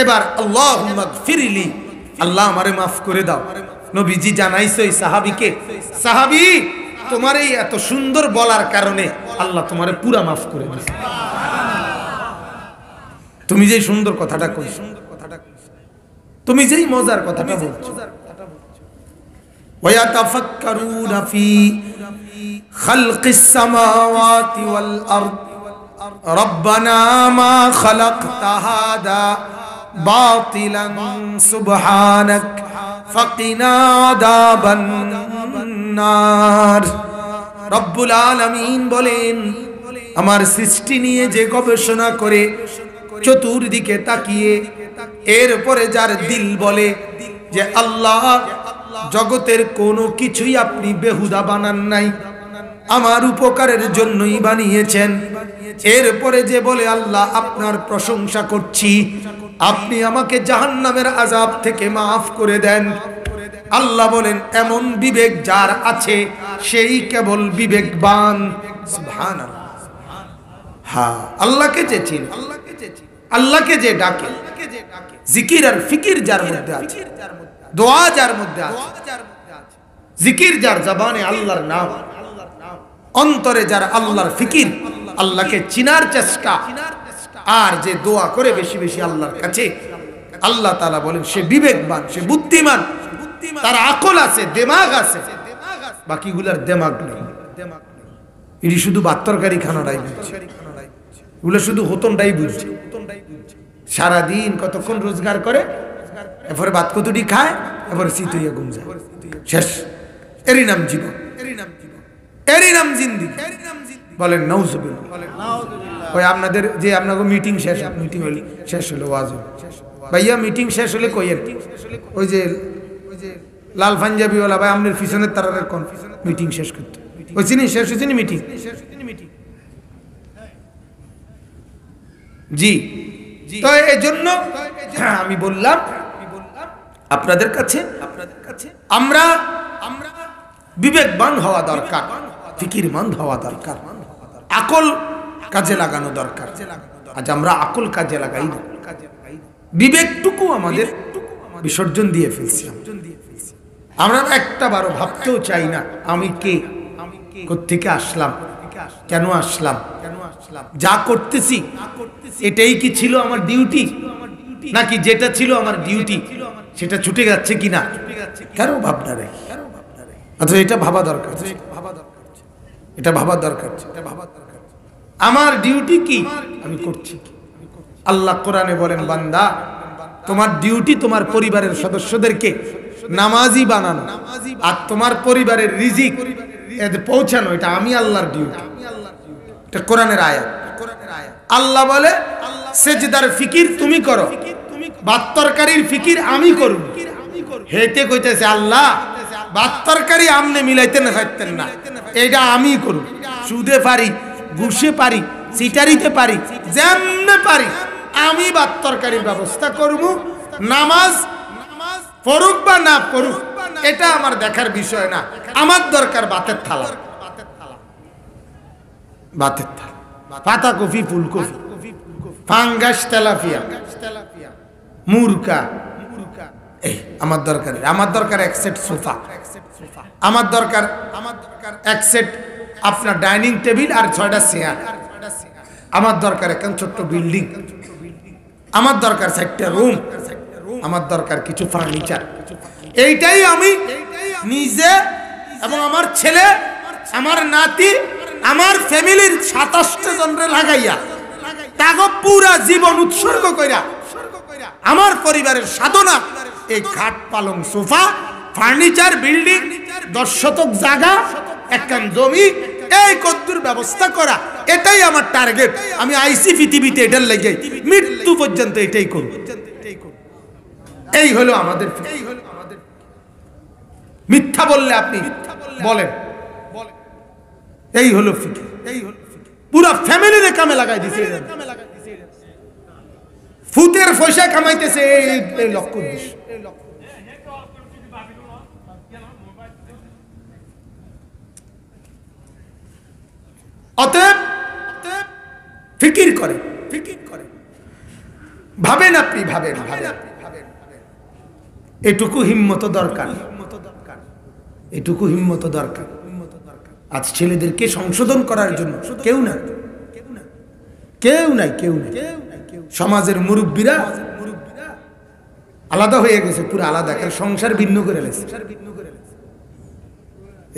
এবার আল্লাহুম্মা গফিরলি, আল্লাহ আমারে মাফ করে দাও। নবীজি জানাইছে ওই সাহাবীকে, সাহাবী তোমার এই এত সুন্দর বলার কারণে আল্লাহ তোমারে পুরা মাফ করে দিয়েছে। তুমি যেই সুন্দর কথাটা কইছো, তুমি যেই মজার কথাটা বলছো, ওয়ায়াতাফাক্কারুনা ফি খালকিস সামাওয়াতি ওয়াল আরদ রব্বানা মা খালাকতা হাদা বাতিলান সুবহানাক ফাকিনা আযাবান নার। রব্বুল আলামিন বলেন, আমার সৃষ্টি নিয়ে যে গবেষণা করে চতুর্দিকে তাকিয়ে এরপরে যার দিল বলে যে আল্লাহ জগতের কোনো কিছুই আপনি বেহুদা বানান নাই, আমার উপকারের জন্যই বানিয়েছেন, এরপরে যে বলে আল্লাহ আপনার প্রশংসা করছি, আপনি আমাকে জাহান্নামের আযাব থেকে মাফ করে দেন, আল্লাহ বলেন এমন বিবেক যার আছে সেই কেবল বিবেকবান। সুবহানাল্লাহ। হ্যাঁ, আল্লাহকে যে চিনে, আল্লাহকে যে ডাকে, জিকির আর ফিকির যার মধ্যে আছে, দোয়া যার মধ্যে আছে, জিকির যার জবানে আল্লাহর নাম, অন্তরে যার আল্লাহর ফিকির, আল্লাহকে চিনার চেষ্টা, আর যে দোয়া করে বেশি বেশি আল্লাহর কাছে, আল্লাহ তাআলা বলেন সে বিবেকবান, সে বুদ্ধিমান, তার আকল আছে, দিমাগ আছে, বাকিগুলার দিমাগ নেই। এটি শুধু বাত্তরকারী খানাটাই বুঝছে, এগুলো শুধু হতনটাই বুঝছে। সারাদিন কতক্ষণ রোজগার করে, এরপরে ভাত কতটি খায়, এরপরে শীত হইয়া ঘুম যায়, শেষ। এরই নাম জীবন, এরই নাম জিন্দেগি। বলেন নাউজুবিল্লাহ। ওই আপনাদের যে আপনাকে মিটিং শেষ, মিটিং হইল, শেষ হলো ওয়াজ, ভাইয়া মিটিং শেষ হলে কইয়েন, ওই যে লাল পাঞ্জাবিওয়ালা ভাই আপনার পিছনের তারার কোন মিটিং শেষ করতে, ওই চিনি শেষ হয়েছে মিটিং। জি, তো এই জন্য আমি বললাম আপনাদের কাছে আমরা বিবেকবান হওয়া দরকার, ফিকিরমন্দ হওয়া দরকার, আকল কাজে লাগানো দরকার। আজ আমরা আকল কাজে লাগাই না, বিবেকটুকু আমাদের বিসর্জন দিয়ে ফেলছি। আমরা একটা বারো ভাবতেও চাই না আমি কে, কোত্থেকে আসলাম, কেন আসলাম, যা করতেছি এটাই কি ছিল আমার ডিউটি, নাকি যেটা ছিল আমার ডিউটি সেটা ছুটে যাচ্ছে কিনা, কেন ভাবনা রে। আচ্ছা, এটা ভাবা দরকার, এটা ভাবা দরকার, আমার ডিউটি কি, আমি করছি কি। আল্লাহ কোরআনে বলেন, বান্দা তোমার ডিউটি তোমার পরিবারের সদস্যদেরকে নামাজি বানানো, আর তোমার পরিবারের রিজিক পৌঁছানো, এটা আমি আল্লাহর ডিউটি। এটা কোরআনের আয়াত। আল্লাহ বলে সেজদার ফিকির তুমি করো, ভাত তরকারির ফিকির আমি করব। হেতে কইতেছে আল্লাহ ভাত তরকারি আমনে মিলাইতে না পারতেন না, এটা আমি করব। সুদে পারি, ঘুষে পারি, সিটারিতে পারি, যেমনে পারি আমি ভাত তরকারির ব্যবস্থা করব। নামাজ পড়ুক বা না পড়ুক এটা আমার দেখার বিষয় না, আমার দরকার ভাতের থালা, ভাতের থালা, পাতা কফি, ফুলকপি, ফাঙ্গাস, তেলাপিয়া, মুরকা, এই আমার দরকার। আমার দরকার এক সেট সোফা, আমার দরকার এক সেট আপনার ডাইনিং টেবিল আর 6টা চেয়ার, আমার দরকার এখন ছোট্ট বিল্ডিং, আমার দরকার 4টা রুম, আমার দরকার কিছু ফার্নিচার। এইটাই আমি নিজে এবং আমার ছেলে, আমার নাতি, আমার ফ্যামিলির 27 জনরে লাগাইয়া তাগো পুরা জীবন উৎসর্গ কইরা আমার পরিবারের সাধনা এই খাট পালং সোফা ফার্নিচার বিল্ডিং 10 শতক জায়গা একখান জমি এই কদ্দুর ব্যবস্থা করা, এটাই আমার টার্গেট। আমি আইসি পৃথিবীতে এটার লেগে মৃত্যু পর্যন্ত এটাই করব। এই হলো আমাদের, মিথ্যা বললে আপনি বলেন, এই হলো ফিকির। পুরা ফ্যামিলিরে কামে লাগাই দিছে, ফুতের পয়সা কামাইতেছে এই লক্ষ্য উদ্দেশ্য। অতএব ফিকির করে, ভাবেন আপনি, ভাবেন এটুকু হিম্মত দরকার, এটুকু হিম্মত দরকার। আজ ছেলেদেরকে সংশোধন করার জন্য কেউ নাই, কেউ নাই, কেউ নাই। সমাজের মুরব্বীরা আলাদা হয়ে গেছে, পুরো আলাদা, সংসার ভিন্ন করে গেছে।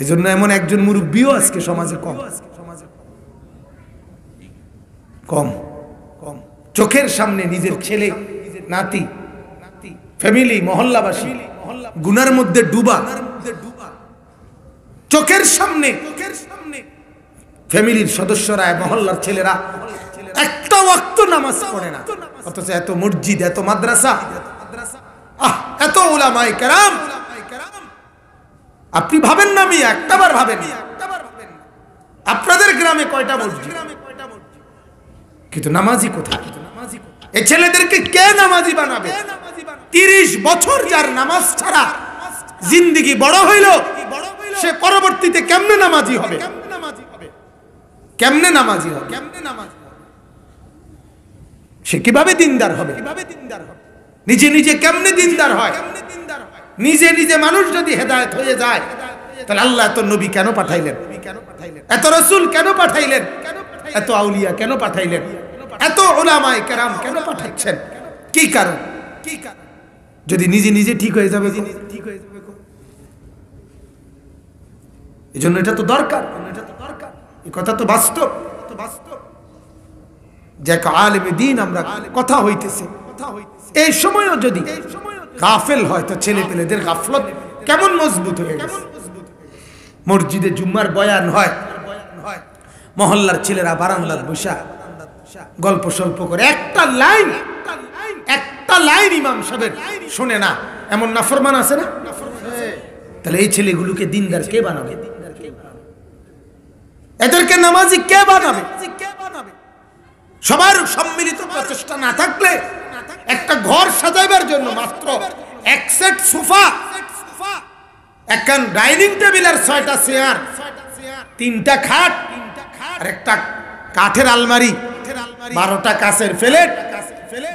এই জন্য এমন একজন মুরব্বীও আজকে সমাজে কম কম কম। চোখের সামনে নিজের ছেলে, নাতি, ফ্যামিলি, মহল্লাবাসী গুনার মধ্যে ডুবা, চোখের সামনে ফ্যামিলির সদস্যরা, মহল্লার ছেলেরা একটা ওয়াক্ত নামাজ পড়ে না, অথচ এত মসজিদ, এত মাদ্রাসা, এত উলামায়ে কেরাম। আপনি ভাবেন না, আমি একটাবার ভাবেন, আপনাদের গ্রামে কয়টা মসজিদ, কিন্তু নামাজি কোথায়? এই ছেলেদেরকে কে নামাজি বানাবে? 30 বছর যার নামাজ ছাড়া জিন্দেগি বড় হইল, সে পরবর্তীতে কেমনে নামাজি হবে? কেমনে নামাজি হবে? সে কিভাবে দিনদার হবে? নিজে নিজে কেমনে দিনদার হয়? নিজে নিজে মানুষ যদি হেদায়েত হয়ে যায়, তাহলে আল্লাহ এত নবী কেন পাঠাইলেন? এত রাসূল কেন পাঠাইলেন? এত আউলিয়া কেন পাঠাইলেন? এত উলামায়ে কেরাম কেন পাঠাচ্ছেন? কি কারণ? যদি নিজে নিজে ঠিক হয়ে যাবে, এই জন্য এটা তো দরকার, এই কথা তো বাস্তব। যে আলেমে দ্বীন আমরা কথা হইতেছে, এই সময়ও যদি গাফেল হয়, তো ছেলে পেলেদের গাফলত কেমন মজবুত হয়ে গেছে। মসজিদে জুম্মার বয়ান হয়, মহল্লার ছেলেরা বারান্দায় বসা গল্প সল্প করে, একটা লাইন ইমাম সাহেবের শোনে না, এমন নাফরমান আছে না? তাহলে এই ছেলেগুলোকে দিনদার কে বানাবে? এদেরকে নামাজি কে বানাবে? সবার সম্মিলিত প্রচেষ্টা না থাকলে একটা ঘর সাজাইবার জন্য মাত্র এক সেট সোফা, একখান ডাইনিং টেবিল আর 6টা চেয়ার, 3টা খাট আর একটা কাঠের আলমারি, 12টা কাচের প্লেট,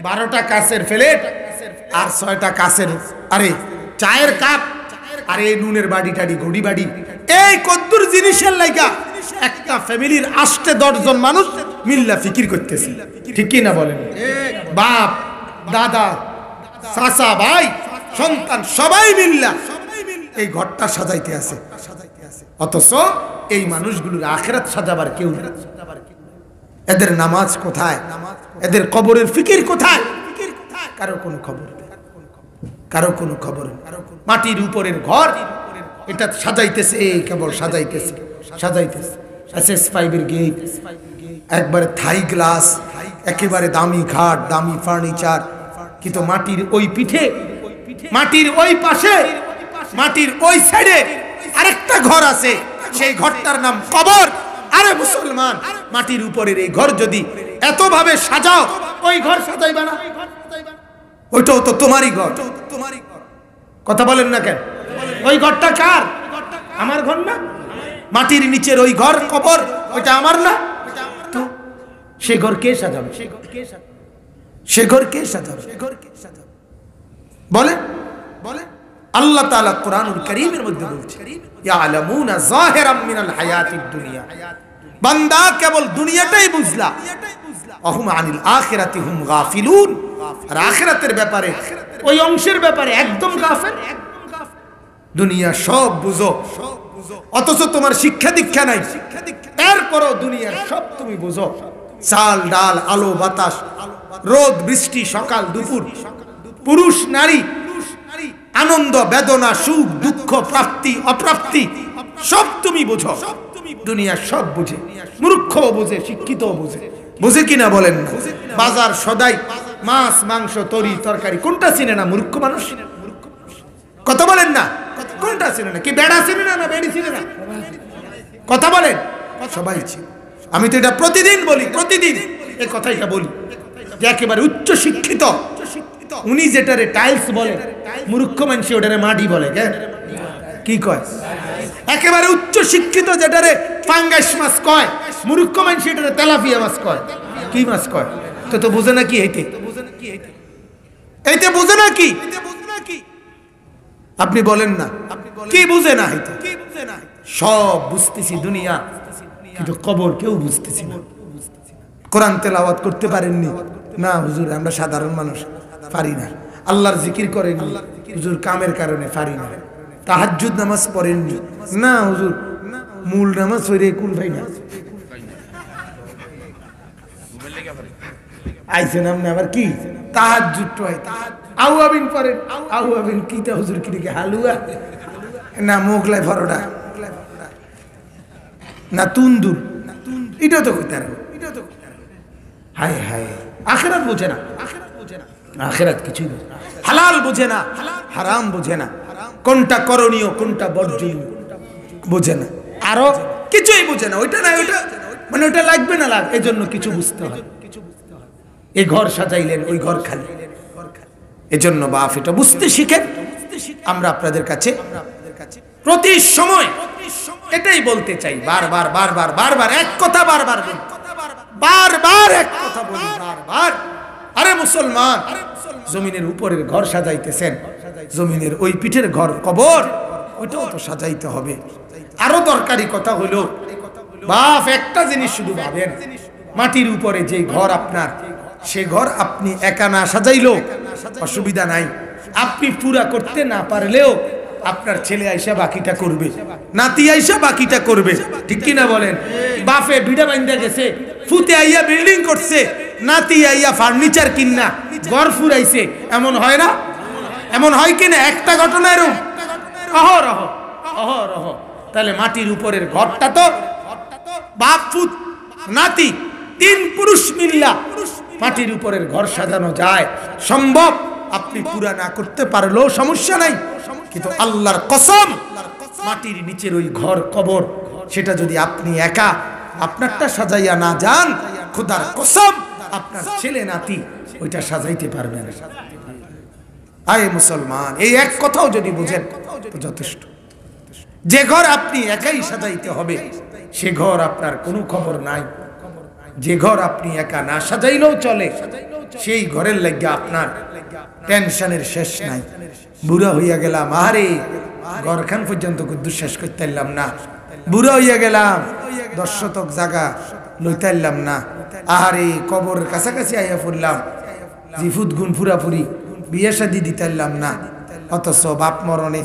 12টা কাচের প্লেট আর 6টা কাচের চায়ের কাপ, আর এই নুনের বাড়ি টাড়ি, ঘড়ি বাড়ি, এই কদ্দুর জিনিসের লাইগা একটা ফ্যামিলির 8-10 জন মানুষ মিল্লা ফিকির করতেছে। ঠিক কি না বলেন? বাপ, দাদা, চাচা, ভাই, সন্তান সবাই মিল্লা এই ঘরটা সাজাইতে আছে, অথচ এই মানুষগুলোর আখিরাত সাজাবার কেউ নেই। এদের নামাজ কোথায়? এদের কবরের ফিকির কোথায়? কারো কোনো খবর নেই, কারো কোনো খবর নেই। মাটির উপরের ঘর, এটা সাজাইতেছে, কেবল সাজাইতেছে। SS5 এর গেট, একবারে থাই গ্লাস, একেবারে দামি খাট, দামি ফার্নিচার, কিন্তু মাটির ওই পিঠে, মাটির ওই পাশে, মাটির ওই সাইডে আরেকটা ঘর আছে, সেই ঘরটার নাম কবর। আরে মুসলমান, মাটির উপরের এই ঘর যদি এত ভাবে সাজাও, ওই ঘর সাজাইবা না? ওইটাও তো তোমারই ঘর। কথা বলেন না কেন? ওই ঘরটা কার? আমার ঘর না? মাটির নিচের ওই ঘর কবর, ওইটা আমার না? তো সে ঘর কে সাজাবে? সে ঘর কে সাজাবে? বলে আল্লাহ তাআলা কুরআনুল কারীমের মধ্যে বলছে, ইয়ালামুনা যাহিরাম মিনাল হায়াতিদ দুনিয়া, বান্দা কেবল দুনিয়াটাই বুঝলা, আহুম আনিল আখিরাতি হুম গাফিলুন, আর আখিরাতের ব্যাপারে, ওই অংশের ব্যাপারে একদম গাফেল। দুনিয়া সব বুঝো, অথচ তোমার শিক্ষা দীক্ষা নাই, এরপরও দুনিয়ার সব তুমি বুঝো। চাল ডাল আলো বাতাস রোদ বৃষ্টি সকাল দুপুর পুরুষ নারী আনন্দ বেদনা সুখ দুঃখ প্রাপ্তি অপ্রাপ্তি সব তুমি বুঝো দুনিয়া সব বুঝে মূর্খও বুঝে শিক্ষিতও বুঝে বুঝে কিনা বলেন না বাজার সদাই মাছ মাংস তরি তরকারি কোনটা চিনে না মূর্খ মানুষ কথা বলেন না কোনটা চিনে না কি বেড়া চিনে না বেড়ি চিনে না কথা বলেন সবাই চিনে আমি তো এটা প্রতিদিন বলি প্রতিদিন এই কথাটা বলি যে একেবারে উচ্চ শিক্ষিত উনি যেটারে টাইলস বলে মূর্খ মানুষ ওটারে মাটি বলে কি কয় একেবারে উচ্চ শিক্ষিত যেটারে ফাঙ্গাস মাছ কয় মূর্খ মানুষ এটারে তেলাপিয়া মাছ কয় কি মাছ কয় তো বুঝে না কি হইতে এইতে বুঝে না কি আপনি বলেন না কি বুঝে না হইতে সব বুঝতেছি দুনিয়া কিন্তু কবর কেউ বুঝতেছি না কোরআন তেলাওয়াত করতে পারেননি না হুজুর আমরা সাধারণ মানুষ পারি না আল্লাহর জিকির করেননি হুজুর কামের কারণে পারি না তাহাজ্জুদ নামাজ পড়েননি না হুজুর মূল নামাজ হইরে কুল ভাই না আইছেন আপনি আবার কি তাহাজ্জুদ হয় আউয়াবিন পড়েন আউয়াবিন কি তা হুজুর কি দেখে হালুয়া না মোগলাই পরোটা না তুন্দুর এটা তো কইতে পারবো হায় হায় আখিরাত বোঝে না আখিরাত কিছুই বোঝে না হালাল বোঝে না হারাম বোঝে না কোনটা করণীয় কোনটা বর্জনীয় বোঝে না আরো কিছুই বোঝে না ওইটা না ওইটা মানে ওইটা লাগবে না লাগ এই জন্য কিছু বুঝতে হয় এই ঘর সাজাইলেন ওই ঘর খালি এজন্য বাপ এটা বুঝতে শিখেন আমরা আপনাদের কাছে প্রতি সময় এটাই বলতে চাই বারবার বারবার বারবার এক কথা বারবার বারবার এক কথা বলি বারবার আরে মুসলমান জমিনের উপরের ঘর সাজাইতেছেন জমিনের ওই পিঠের ঘর কবর ওইটাও তো সাজাইতে হবে আরো দরকারি কথা হলো বাপ একটা জিনিস শুধু ভাবেন মাটির উপরে যে ঘর আপনার সে ঘর আপনি একা না সাজাইলেও অসুবিধা নাই আপনি পুরা করতে না পারলেও আপনার ছেলে আইসা বাকিটা করবে নাতি আইসা বাকিটা করবে ঠিক কি না বলেন বাপে বিড়া বাইন্দা গেছে ফুতে আইয়া বিল্ডিং করছে নাতি আইয়া ফার্নিচার কিনা ঘর ফুরাইছে এমন হয় না এমন হয় কিনা একটা ঘটনা এরকম অহরহ অহরহ তাহলে মাটির উপরের ঘরটা তো বাপ ফুত নাতি তিন পুরুষ মিল্লা মাটির উপরের ঘর সাজানো যায় সম্ভব আপনি পুরা না করতে পারলেও সমস্যা নাই কিন্তু আল্লাহর কসম মাটির নিচের ওই ঘর কবর সেটা যদি আপনি একা আপনারটা সাজাইয়া না যান খোদার কসম আপনার ছেলে নাতি ওইটা সাজাইতে পারবে না আয় মুসলমান এই এক কথাও যদি বুঝেন তো যথেষ্ট যে ঘর আপনি একাই সাজাইতে হবে সে ঘর আপনার কোনো খবর নাই যে ঘর আপনি একা না সাজাইলেও চলে সেই ঘরের লাগে আপনার টেনশনের শেষ নাই বুড়া হইয়া গেলাম আরে ঘরখান পর্যন্ত শেষ করতে পারলাম না বুড়া হইয়া গেলাম 10 শতক জায়গা লইতে পারলাম না আরে কবরের কাছাকাছি আইয়া পড়লাম জিফুত গুণ ফুরাফুরি বিয়ে শাদি দিতে পারলাম না অথচ বাপ মরণে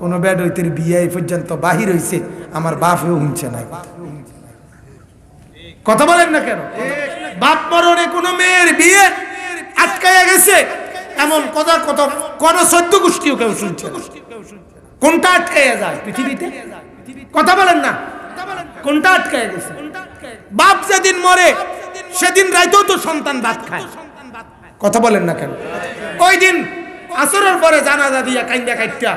কোনো বেড হইতে বিয়ে পর্যন্ত বাহির হইছে আমার বাপেও শুনছে না কথা বলেন না কেন বাপ মরণে কোনো মেয়ের বিয়ে আটকায়া গেছে এমন কথা কত কোন 14 গোষ্ঠীও কেউ শুনছে কোনটা আটকায়া যায় পৃথিবীতে কথা বলেন না কোনটা আটকায়া গেছে বাপ যেদিন মরে সেদিন রাইতেও তো সন্তান ভাত খায় কথা বলেন না কেন ওই দিন আসরের পরে জানাজা দিয়া কাইন্দা কাইটা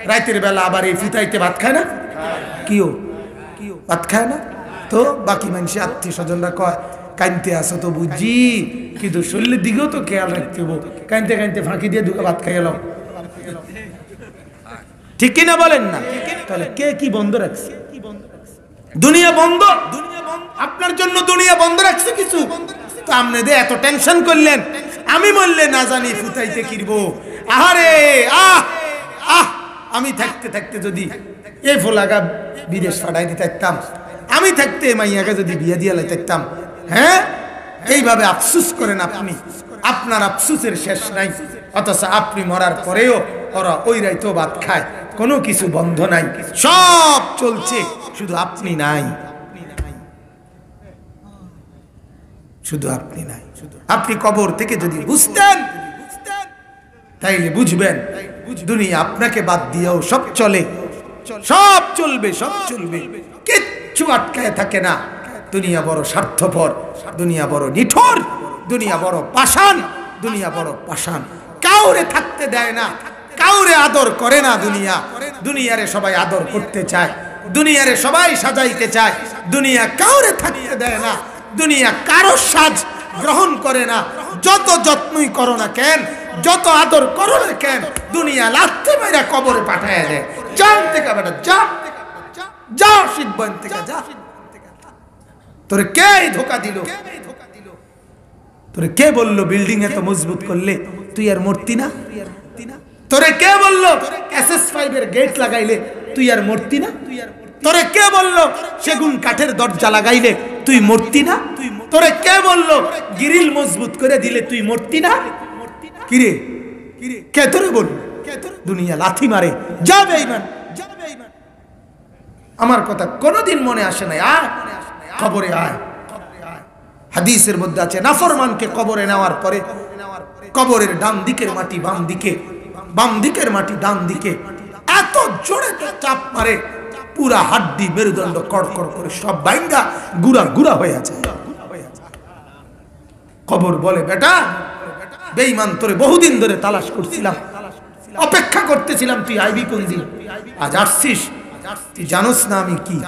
রাতের বেলা আবার এই ফুটাইতে ভাত খায় না কিও ভাত খায় না তো বাকি মানুষ আত্মীয় স্বজনরা কয় কাইনতে আসো তো বুঝি কিন্তু শরীরের দিকেও তো খেয়াল রাখতে হবো কাইনতে কাইনতে ফাঁকি দিয়ে দুটো ভাত খাই গেলাম ঠিক কিনা বলেন না তাহলে কে কি বন্ধ রাখছে দুনিয়া বন্ধ আপনার জন্য দুনিয়া বন্ধ রাখছে কিছু তো আপনি দে এত টেনশন করলেন আমি বললে না জানি ফুটাইতে কিরবো আহারে আহ আহ আমি থাকতে থাকতে যদি এই ফোলাগা বিদেশ পাঠাই দিতে থাকতাম আমি থাকতে মাইয়াকে যদি বিয়ে দিয়ে লাইতাম হ্যাঁ এইভাবে আফসুস করেন আপনি আপনার আফসুসের শেষ নাই অথচ আপনি মরার পরেও ওরা ওই রাইতো ভাত খায় কোনো কিছু বন্ধ নাই সব চলছে শুধু আপনি নাই শুধু আপনি নাই। আপনি কবর থেকে যদি বুঝতেন তাইলে বুঝবেন দুনিয়া আপনাকে বাদ দিয়েও সব চলে, সব চলবে, সব চলবে, কিচ্ছু আটকায় থাকে না। দুনিয়া বড় স্বার্থপর, দুনিয়া বড় নিঠুর, দুনিয়া বড় পাষাণ, দুনিয়া বড় পাষাণ, কাউরে থাকতে দেয় না, কাউরে আদর করে না। দুনিয়ারে সবাই আদর করতে চায়, দুনিয়ারে সবাই সাজাইতে চায়, দুনিয়া কাউরে থাকতে দেয় না, দুনিয়া কারো সাজ গ্রহণ করে না। যত যত্নই করো না কেন, যত আদর করো না কেন, দুনিয়া লাথি মেরে কবরে পাঠায় দেয়। জান থেকে বেটা যা, যা শিখবেন থেকে যা। তোরে কে ধোকা দিল? তোরে কে বললো বিল্ডিং এত মজবুত করলে তুই আর মূর্তি না? তোরে কে বললো SS5 এর গেট লাগাইলে তুই আর মূর্তি না? তোরে কে বললো সেগুন কাঠের দরজা লাগাইলে তুই মূর্তি না? তোরে কে বললো গ্রিল মজবুত করে দিলে তুই মূর্তি না? কিরে কে তোরে বলল? দুনিয়া লাথি মারে, যা বেঈমান। আমার কথা কোনোদিন মনে আসে না, আয় কবরে আয়। হাদিসের মধ্যে আছে নাফরমানকে কবরে নেওয়ার পরে কবরের ডান দিকের মাটি বাম দিকে, বাম দিকের মাটি ডান দিকে, এত জোরে চাপ মারে পুরা হাড্ডি মেরুদণ্ড কড়কড় করে সব ভাঙা গুড়া গুড়া হয়ে যায়। কবর বলে বেটা বেঈমান, তোরে বহুদিন ধরে তালাশ করছিলাম, অপেক্ষা করতেছিলাম, তুই আইবি কোন দিন, আজ আসছিস। তুই জানোস না আমি কি?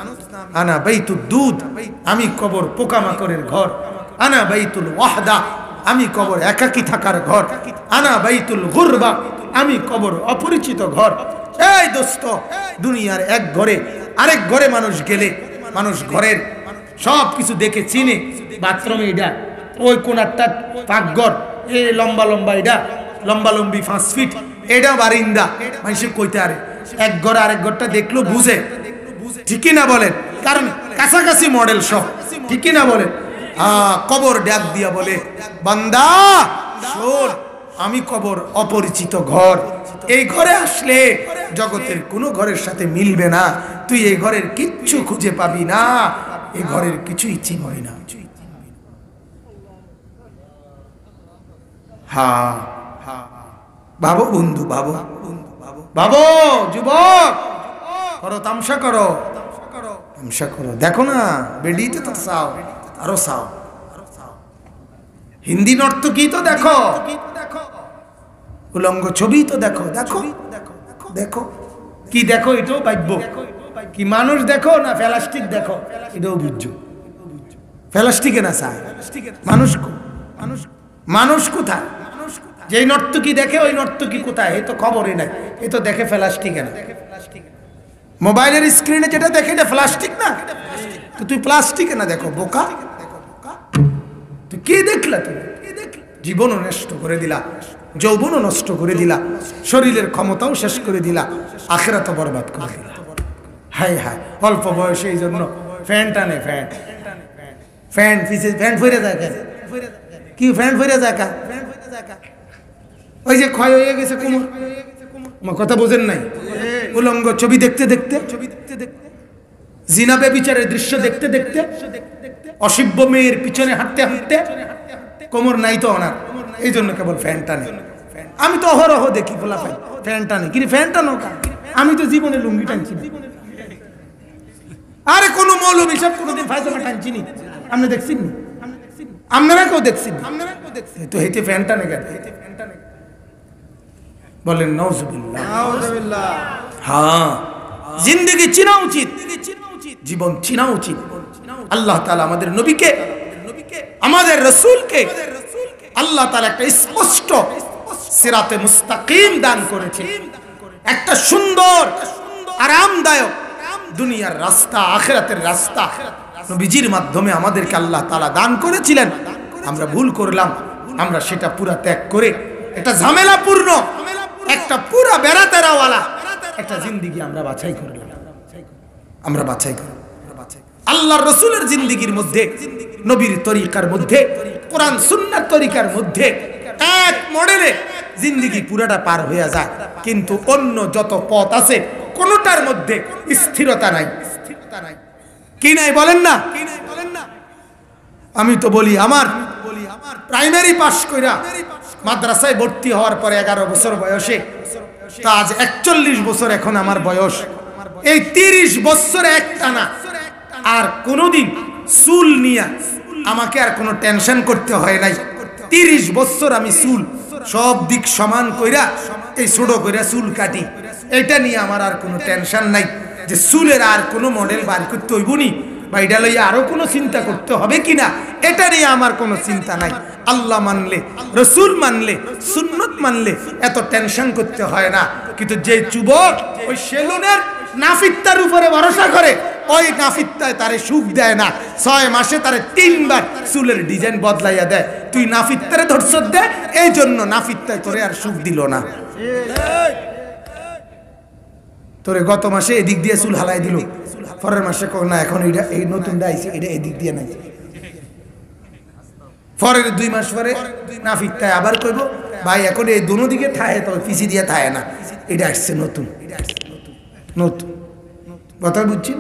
আনা বাইতুদ দুদ, আমি কবর পোকামাকড়ের ঘর। আনা বাইতুল ওয়াহদা, আমি কবর একাকী থাকার ঘর। আনা বাইতুল গুরবা, আমি কবর অপরিচিত ঘর। এই দোস্ত, দুনিয়ার এক ঘরে আরেক ঘরে মানুষ গেলে মানুষ ঘরের সব কিছু দেখে চিনে। বাথরুমে এটা, ওই কোনারটা পাকঘর, এই লম্বা লম্বা এটা লম্বা লম্বি 5 ফিট, এটা বারিন্দা। মানুষ কইতে আরে এক ঘর আরেক ঘরটা দেখলো বুঝে, ঠিকই না বলেন? কারণ কাছাকাছি মডেল সব, ঠিকই না বলেন? কবর ডাক দিয়া বলে বান্দা শোন, আমি কবর অপরিচিত ঘর, এই ঘরে আসলে জগতের কোনো ঘরের সাথে মিলবে না, তুই এই ঘরের কিচ্ছু খুঁজে পাবি না, এই ঘরের কিছুই চিনবি না। হ্যাঁ বাবু বন্ধু, বাবু বাবু যুবক, করো তামসা, করো তামসা করো। দেখো না বেডিতে তো চাও, আরো চাও। হিন্দি নর্তকী তো দেখো, উলঙ্গ ছবি তো দেখো, দেখো দেখো কি দেখো, এটাও বাক্য কি মানুষ দেখো না প্লাস্টিক দেখো, এটাও বুঝছো। প্লাস্টিকে না চায় মানুষ, মানুষ কোথায়? যে নর্তকী দেখে ওই নর্তকী কোথায়? এ তো খবরই নাই, এ তো দেখে প্লাস্টিকে না। মোবাইলের স্ক্রিনে যেটা দেখে এটা প্লাস্টিক না, তো তুই প্লাস্টিকে না দেখো বোকা। তুই কি দেখলা? তুমি জীবনও নষ্ট করে দিলা, যৌবনও নষ্ট করে দিলা, শরীরের ক্ষমতাও শেষ করে দিলা, আখিরাতও বরবাদ করে দিলা। হায় হায়, অল্প বয়সে এই জন্য ফ্যান টানে, ফ্যান ফ্যান পিছে ফ্যান ফিরে যায়। কি ফ্যান ফিরে যায়? ওই যে ক্ষয় হয়ে গেছে কোমর, আমার কথা বোঝেন নাই? উলঙ্গ ছবি দেখতে দেখতে, জিনা বেবিচারের দৃশ্য দেখতে দেখতে, অসভ্য মেয়ের পিছনে হাঁটতে হাঁটতে কোমর নাই তো ওনার, এই জন্য কেবল ফ্যান টানে। আমি তো অহরহ দেখি বলা ফ্যান টানে, কিন্তু ফ্যান টানো কা? আমি তো জীবনে লুঙ্গি টানছি না। আরে কোন মৌলবী সব কোনদিন ফায়জামা টানছি নি? আপনি দেখছেন? আপনারা কেউ দেখছেন? তো হেঁটে ফ্যান টানে কেন? বলেন নাউজুবিল্লাহ। হ্যাঁ, জিন্দেগি চিনা উচিত, জীবন চিনা উচিত। আল্লাহ তাআলা আমাদের নবীকে, আমাদের রাসূলকে আল্লাহ তাআলা একটা স্পষ্ট সিরাতে মুস্তাকিম দান করেছে, একটা সুন্দর আরামদায়ক দুনিয়ার রাস্তা, আখিরাতের রাস্তা নবীজির মাধ্যমে আমাদেরকে আল্লাহ তাআলা দান করেছিলেন। আমরা ভুল করলাম, আমরা সেটা পুরা ত্যাগ করে একটা ঝামেলাপূর্ণ, একটা পুরা বেড়াতেরাওয়ালা একটা জিন্দেগি আমরা বাছাই করলাম। আমরা বাছাই করলাম আল্লাহর রাসূলের জিন্দেগির মধ্যে, নবীর তরিকার মধ্যে, কোরআন সুন্নাহর তরিকার মধ্যে এক মডেলে জিন্দেগি পুরাটা পার হয়ে যায়। কিন্তু অন্য যত পথ আছে কোনটার মধ্যে স্থিরতা নাই। কি নাই বলেন না? আমি তো বলি আমার প্রাইমারি পাস কইরা মাদ্রাসায় ভর্তি হওয়ার পরে 11 বছর বয়সে, তা আজ 41 বছর এখন আমার বয়স। এই 30 বছর একটানা আর কোনোদিন চুল নিয়ে আমাকে আর কোনো টেনশন করতে হয় নাই। 30 বছর আমি চুল সব দিক সমান কইরা এই ছোট কইরা চুল কাটি। এটা নিয়ে আমার আর কোনো টেনশন নাই যে চুলের আর কোনো মডেল বার করতে হইব নি বা এটা লইয়া আরো কোনো চিন্তা করতে হবে কিনা, এটা নিয়ে আমার কোনো চিন্তা নাই। আল্লাহ মানলে, রসুল মানলে, সুন্নত মানলে এত টেনশন করতে হয় না। কিন্তু যে যুবক ওই সেলুনের নাফিত্তার উপরে ভরসা করে, ওই নাফিত্তায় তারে সুখ দেয় না। 6 মাসে তারে 3 বার চুলের ডিজাইন বদলাইয়া দেয়। তুই নাফিত্তারে ধরছ দে, এই জন্য নাফিত্তায় তোরে আর সুখ দিল না। তোরে গত মাসে এদিক দিয়ে চুল হালাই দিল, পরের মাসে কো না এখন এটা এই নতুনটা আইছে, এটা এদিক দিয়ে নাই। পরের 2 মাস পরে নাফিত্তায় আবার কইব ভাই এখন এই দোনো দিকে থায়ে, তবে পিছি দিয়ে থায়ে না, এটা আসছে নতুন নতুন। কথা বুঝছেন?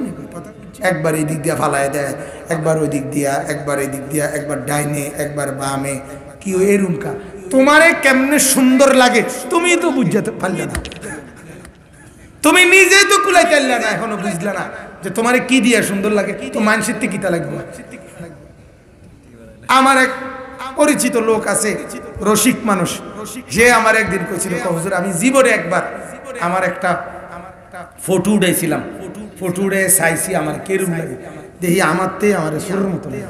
একবার এই দিক দিয়ে ফালাই দেয়, একবার ওই দিক দিয়া, একবার এই দিক দিয়া, একবার ডাইনে, একবার বামে। কি ওই এরুমকা তোমারে কেমনে সুন্দর লাগে তুমি তো বুঝতে পারলে না, তুমি নিজেই তো কুলাইতে পারলে না, এখনো বুঝলে না যে তোমারে কি দিয়ে সুন্দর লাগে। তো মানুষের থেকে কিতা লাগবে। আমার এক পরিচিত লোক আছে, রসিক মানুষ, সে আমার একদিন কইছিল, হুজুর আমি জীবনে একবার আমার একটা ফটো উঠাইছিলাম, ফটো উঠে চাইছি আমার কেরম লাগে, দেখি আমারতে আমার সুরের মতো লাগে।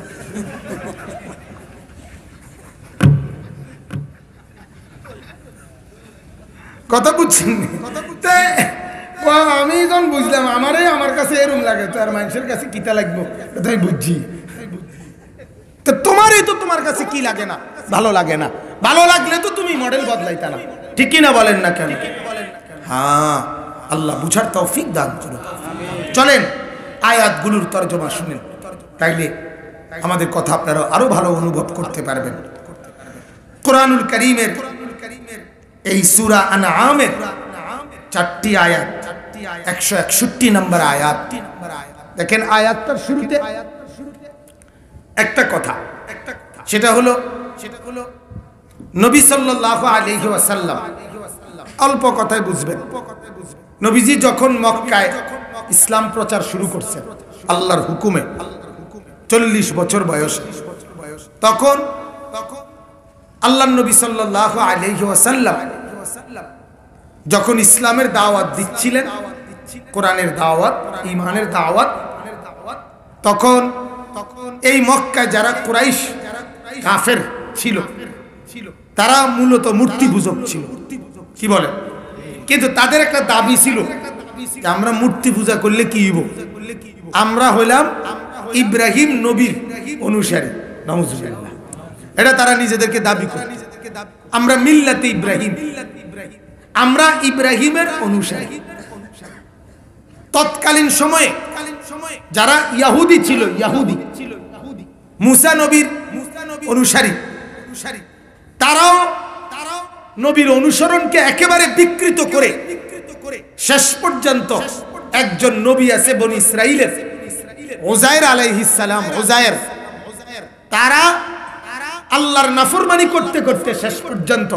কথা বুঝছেন? আমি যখন বুঝলাম আমারে আমার কাছে এরম লাগে, তো আর মানুষের কাছে কিতা লাগবো তাই বুঝছি। তো তোমারই তো তোমার কাছে কি লাগে না, ভালো লাগে না। ভালো লাগলে তো তুমি মডেল বদলাইতা না, ঠিক কিনা বলেন না কেন? হ্যাঁ, আল্লাহ বুঝার তৌফিক দান করুন। চলেন আয়াতগুলোর তরজমা শুনেন, তাইলে আমাদের কথা আপনারা আরো ভালো অনুভব করতে পারবেন। কোরআনুল কারীমের এই সূরা আনআমের 4টি আয়াত, 161 নম্বর আয়াত। দেখেন আয়াতটার শুরুতে একটা কথা, সেটা হলো নবী সাল্লাল্লাহু আলাইহি ওয়াসাল্লাম, অল্প কথায় বুঝবেন, নবীজি যখন মক্কায় ইসলাম প্রচার শুরু করছেন আল্লাহর হুকুমে 40 বছর বয়স, তখন আল্লাহর নবী সাল্লাল্লাহু আলাইহি ওয়াসাল্লাম যখন ইসলামের দাওয়াত দিচ্ছিলেন, কোরআনের দাওয়াত, ঈমানের দাওয়াত, তখন এই মক্কায় যারা কুরাইশ কাফের ছিল তারা মূলত মূর্তি পূজক ছিল। কি বলে? কিন্তু তাদের একটা দাবি ছিল যে আমরা মূর্তি পূজা করলে কি হইব, আমরা হইলাম ইব্রাহিম নবীর অনুসারী। নাউজুবিল্লাহ, এটা তারা নিজেদেরকে দাবি করে, আমরা মিল্লাতে ইব্রাহিম, আমরা ইব্রাহিমের অনুসারী। তৎকালীন সময়ে যারা ইহুদি ছিল, ইহুদি মুসা নবীর অনুসারী, তারাও নবীর অনুসরণকে একেবারে বিকৃত করে শেষ পর্যন্ত একজন নবী আছে বনি ইসরাইলের, উযায়ের আলাইহিস সালাম, উযায়ের, তারা আল্লাহর নাফরমানি করতে করতে শেষ পর্যন্ত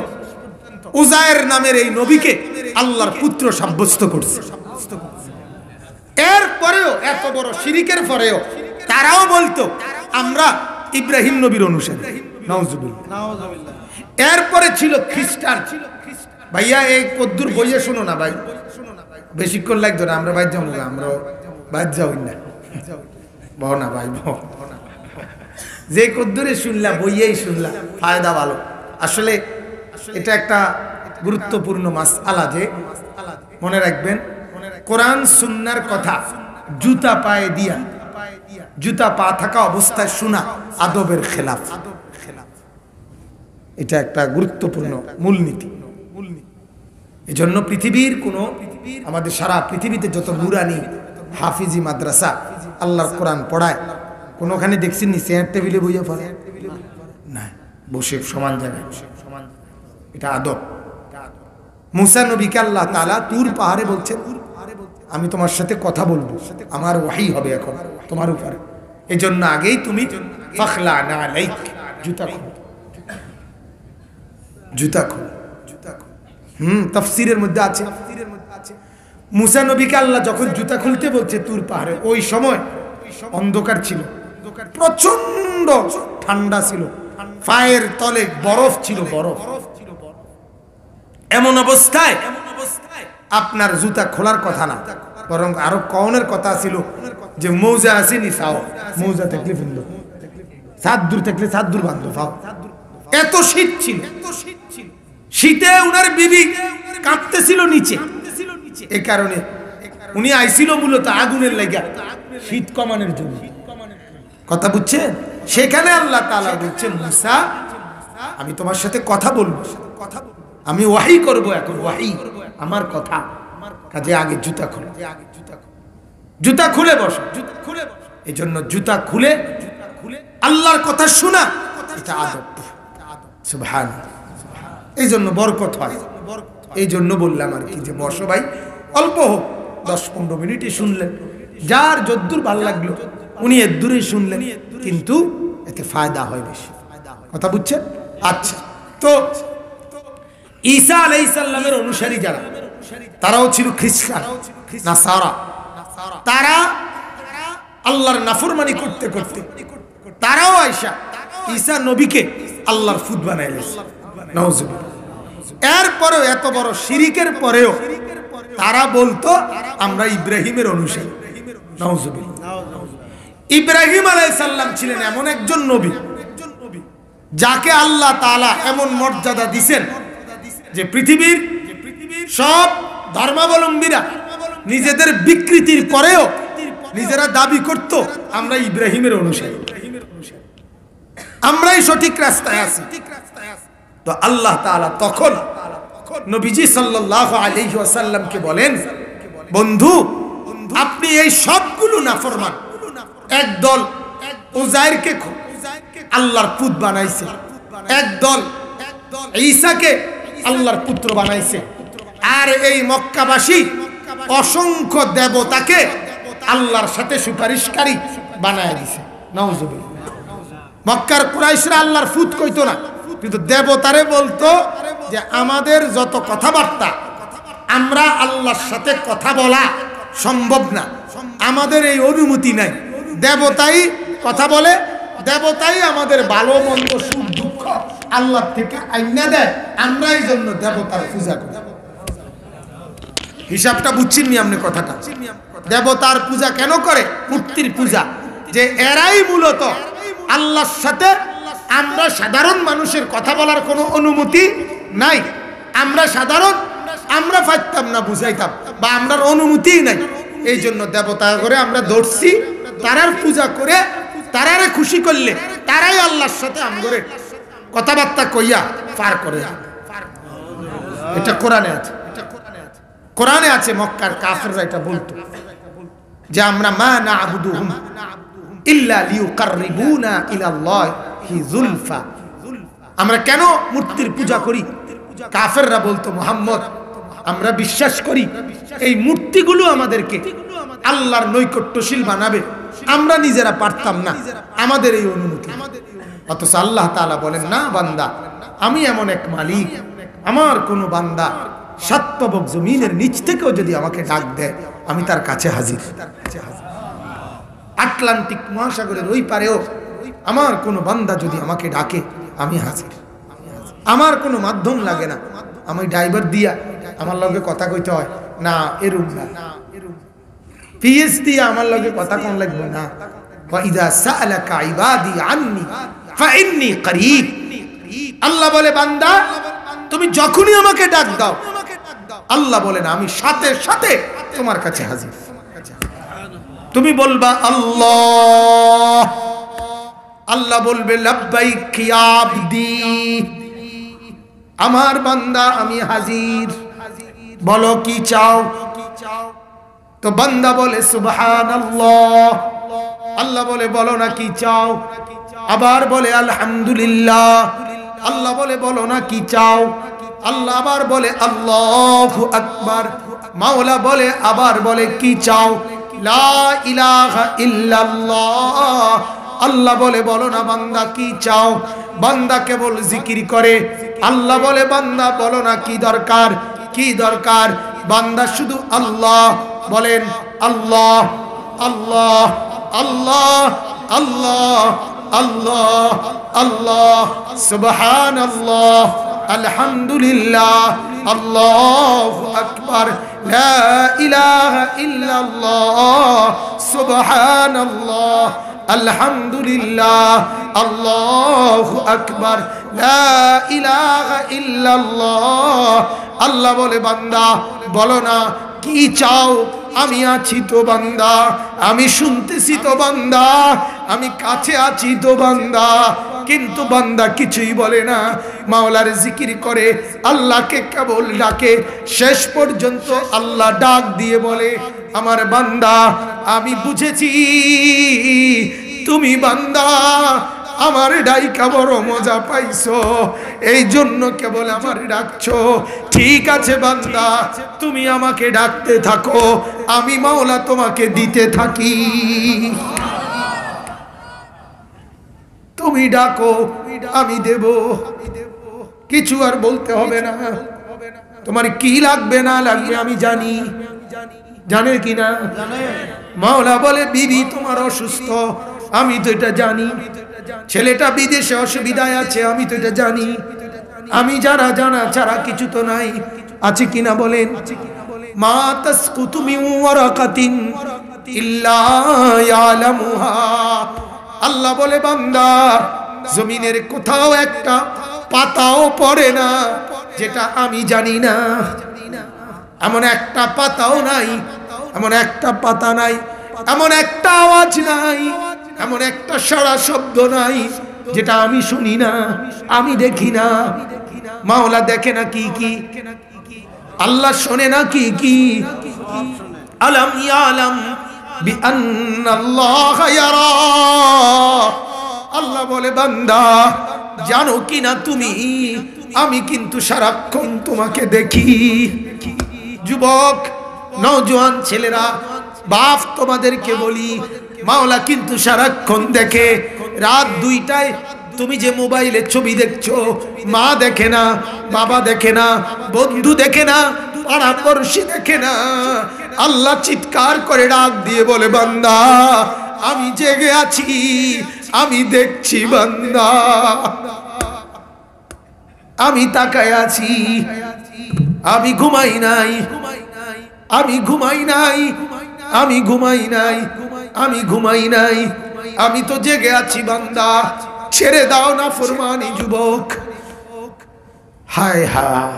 উযায়ের নামের এই নবীকে আল্লাহর পুত্র সাব্যস্ত করছে। এরপরেও এত বড় শিরিকের পরেও তারাও বলতো আমরা ইব্রাহিম নবীর অনুসারী। নাউজুবিল্লাহ। এরপরে ছিল খ্রিস্টান। ভাইয়া এই কদ্দুর বইয়ে শোনো না ভাই, বেশিক্ষণ লাগতো না, আমরা বাইর যাবো, আমরা বাইর যাই না, বহ না ভাই, যে কদ্দুরে শুনলাম বইয়েই শুনলাম, ফায়দা ভালো। আসলে এটা একটা গুরুত্বপূর্ণ মাসআলা, যে মনে রাখবেন কোরআন সুন্নাহর কথা জুতা পায়ে দিয়া, জুতা পা থাকা অবস্থায় শোনা আদবের খেলাফ। এটা একটা গুরুত্বপূর্ণ মূলনীতি। এজন্য পৃথিবীর কোন, আমাদের সারা পৃথিবীতে যত নুরানি হাফিজি মাদ্রাসা আল্লাহর কোরআন পড়ায়, কোনোখানে দেখছেন নি চেয়ার টেবিলে বইয়া পড়ে না, বসে সমান জায়গায়। এটা আদব। মুসা নবীকে আল্লাহ তাআলা তুর পাহাড়ে বলছেন আমি তোমার সাথে কথা বলবো, আমার ওয়াহী হবে এখন তোমার উপরে, এজন্য আগেই তুমি ফাখলা না আলাইক, জুতা খুলো। জুতা খুলে। তাফসীরের মধ্যে আছে মুসা নবীকে আল্লাহ যখন জুতা খুলতে বলছে তুর পাহাড়ে, ওই সময় অন্ধকার ছিল, প্রচন্ড ঠান্ডা ছিল, পায়ের তলে বরফ ছিল, বরফ। এমন অবস্থায় আপনার জুতা খোলার কথা না, বরং আরো কওনের কথা ছিল যে মৌজা আসেনি সাও, মৌজা থাকলে ফেললো, সাদ্দুর থাকলে সাদ্দুর বাঁধলো ফাও। এত শীত ছিল, শীতে উনার বিবি কাঁপতেছিল নিচে। এই কারণে উনি আইছিল মূলত আগুনের লাগা, শীত কমানোর জন্য। কথা বুঝছেন? সেখানে আল্লাহ তাআলা বলছেন মুসা আমি তোমার সাথে কথা বলবো, আমি ওয়াহি করব, এখন ওয়াহি আমার কথা, কাজে আগে জুতা খুলে, জুতা খুলে বসো। এই জন্য জুতা খুলে আল্লাহর কথা শোনা এটা আদব। সুবহানাল্লাহ। এই জন্য বরকত হয়। এই জন্য বললাম আর কি যে বসো ভাই, অল্প হোক 10-15 মিনিটই শুনলেন, যার যদ্দূর ভালো লাগলো উনি এর দূরে শুনলেন, কিন্তু এতে ফায়দা হয় বেশি। কথা বুঝছেন? আচ্ছা, তো ঈসা আলাইহিস সালামের অনুসারী যারা, তারাও ছিল খ্রিস্টান, নাসারা। তারা আল্লাহর নাফরমানি করতে করতে তারাও আয়েশা ঈসা নবীকে আল্লাহর ফুত বানাইলেন। নাউজুবিল্লাহ। এরপরেও এত বড় শিরিকের পরেও তারা বলতো আমরা ইব্রাহিমের অনুসারী। নাউজুবিল্লাহ। ইব্রাহিম আলাইহিস সালাম ছিলেন এমন একজন নবী যাকে আল্লাহ তাআলা এমন মর্যাদা দিবেন যে পৃথিবীর সব ধর্মাবলম্বীরা নিজেদের বিকৃতির পরেও নিজেরা দাবি করত আমরা ইব্রাহিমের অনুসারী, আমরাই সঠিক রাস্তায় আছি। তো আল্লাহ তাআলা তখন নবীজি সাল্লাল্লাহু আলাইহি ওয়াসাল্লামকে বলেন, বন্ধু আপনি এই সবগুলো নাফরমান, একদল উজাইরকে আল্লাহর পুত্র বানাইছে, একদল ঈসাকে আল্লাহর পুত্র বানাইছে, আর এই মক্কাবাসী অসংখ্য দেবতাকে আল্লাহর সাথে সুপারিশকারী বানায় দিছে। নাউজুবিল্লাহ। মক্কার কুরাইশরা আল্লাহর ফুত কইতো না, কিন্তু দেবতারে বলতো যে আমাদের যত কথাবার্তা, আমরা আল্লাহর সাথে কথা বলা সম্ভব না, আমাদের এই অনুমতি নাই। দেবতাই কথা বলে, দেবতাই আমাদের ভালো মন্দ সুখ দুঃখ আল্লাহ থেকে আইনা দেয়, আমরা এই জন্য দেবতার পূজা করি। হিসাবটা বুঝছেন নি আপনি কথাটা? দেবতার পূজা কেন করে? মূর্তির পূজা, যে এরাই মূলত আল্লাহর সাথে, আমরা সাধারণ মানুষের কথা বলার কোনো অনুমতি নাই, আমরা সাধারণ, আমরা পারতাম না বুঝাইতাম, বা আমরার অনুমতিই নাই। এই জন্য দেবতা করে আমরা ধরছি, তারার পূজা করে তারারে খুশি করলে তারাই আল্লাহর সাথে আমগরে কথাবার্তা কইয়া পার করে। এটা কোরআনে আছে, কোরআনে আছে। মক্কার কাফেররা এটা বলতো যে আমরা মা না'বুদুহুম ইল্লা লিয়ুকাররিবুনা ইলাল্লাহি যুলফা, আমরা কেন মূর্তির পূজা করি? কাফেররা বলতো মুহাম্মদ আমরা বিশ্বাস করি এই মূর্তিগুলো আমাদেরকে আল্লাহর নৈকট্যশীল বানাবে, আমরা নিজেরা পারতাম না, আমাদের এই অনুমতি। অথচ আল্লাহ তাআলা বলেন না বান্দা, আমি এমন এক মালিক, আমার কোনো বান্দা সাতপাবক জমিনের নিচ থেকেও যদি আমাকে ডাক দেয় আমি তার কাছে হাজির। আটলান্টিক মহাসাগরের ওই পারেও আমার কোনো বান্দা যদি আমাকে ডাকে আমি হাজির। আমার কোনো মাধ্যম লাগে না, আমি ড্রাইভার দিয়া আমার লগে কথা কইতে হয় না, এরূপ না, পিএস দিয়া আমার লগে কথা কোন লাগবে না। ওয়াইদা সাআলাকা ইবাদি আন্নী ফাইন্নী করিব, আল্লাহ বলে বান্দা তুমি যখনই আমাকে ডাক দাও, আল্লাহ বলেন আমি সাথে সাথে তোমার কাছে হাজির। তুমি বলবা আল্লাহ, আল্লাহ বলবে লাব্বাইক ইয়া আবদি, আমার বান্দা আমি হাজির, বলো কি চাও? তো বান্দা বলে সুবহানাল্লাহ, আল্লাহ বলে বলো না কি চাও? আবার বলে আলহামদুলিল্লাহ, আল্লাহ বলে বলো না কি চাও? আল্লাহ আবার বলে আল্লাহু আকবার, মাওলা বলে আবার বলে কি চাও? লা ইলাহা ইল্লাল্লাহ, আল্লাহ বলে বলো না বান্দা কি চাও, বান্দা কেবল জিকির করে। আল্লাহ বলে বান্দা বলো না কি দরকার, কি দরকার। বান্দা শুধু আল্লাহ বলেন, আল্লাহ আল্লাহ আল্লাহ আল্লাহ আল্লাহ আল্লাহ, সুবহানাল্লাহ, আলহামদুলিল্লাহ, আল্লাহু আকবার, লা ইলাহা ইল্লাল্লাহ, সুবহানাল্লাহ, আলহামদুলিল্লাহ, আল্লাহু আকবার, লা ইলাহা ইল্লাল্লাহ। আল্লাহ বলে বান্দা বলো না কি চাও, আমি আছি তো বান্দা, আমি শুনতেছি তো বান্দা, আমি কাছে আছি তো বান্দা। কিন্তু বান্দা কিছুই বলে না, মাওলার জিকির করে, আল্লাহকে কেবল ডাকে। শেষ পর্যন্ত আল্লাহ ডাক দিয়ে বলে, আমার বান্দা আমি বুঝেছি তুমি বান্দা আমার ডাইকা বড় মজা পাইছো, এই জন্য কেবল আমার ডাকছো। ঠিক আছে বান্দা, তুমি আমাকে ডাকতে থাকো, আমি মাওলা তোমাকে দিতে থাকি। তুমি ডাকো আমি দেব, কিছু আর বলতে হবে না। তোমার কি লাগবে না লাগবে আমি জানি, জানে কি না? মাওলা বলে বিবি তোমার অসুস্থ, আমি তো এটা জানি। ছেলেটা বিদেশে অসুবিধায় আছে, আমি তো এটা জানি। আমি যারা জানা ছাড়া কিছু তো নাই, আছে কিনা বলেন? মা তাসকুতু মিন ওয়ারাকাতিন ইল্লা ইয়ালামুহা। আল্লাহ বলে বান্দা জমিনের কোথাও একটা পাতাও পড়ে না যেটা আমি জানি না। এমন একটা পাতাও নাই, এমন একটা পাতা নাই, এমন একটা আওয়াজ নাই, এমন একটা সারা শব্দ নাই যেটা আমি শুনি না, আমি দেখি না। মাওলা দেখে না কি কি, আল্লাহ শোনে না কি কি। আলাম ইয়ালাম বিআন্নাল্লাহ ইয়ারা। আল্লাহ বলে বান্দা জানো কি না তুমি, আমি কিন্তু সারাক্ষণ তোমাকে দেখি। যুবক নওজোয়ান ছেলেরা, বাপ তোমাদেরকে বলি, মাওলা কিন্তু সারাক্ষণ দেখে। রাত 2টায় তুমি যে মোবাইলে ছবি দেখছো, মা দেখে না, বাবা দেখে না, বন্ধু দেখে না, পাড়া পড়শি দেখে না। আল্লাহ চিৎকার করে ডাক দিয়ে বলে বান্দা আমি জেগে আছি, আমি দেখছি বান্দা, আমি তাকায় আছি, আমি ঘুমাই নাই, আমি ঘুমাই নাই, আমি ঘুমাই নাই, আমি ঘুমাই নাই, আমি তো জেগে আছি বান্দা। ছেড়ে দাও না ফরমানি যুবক। হায় হায়,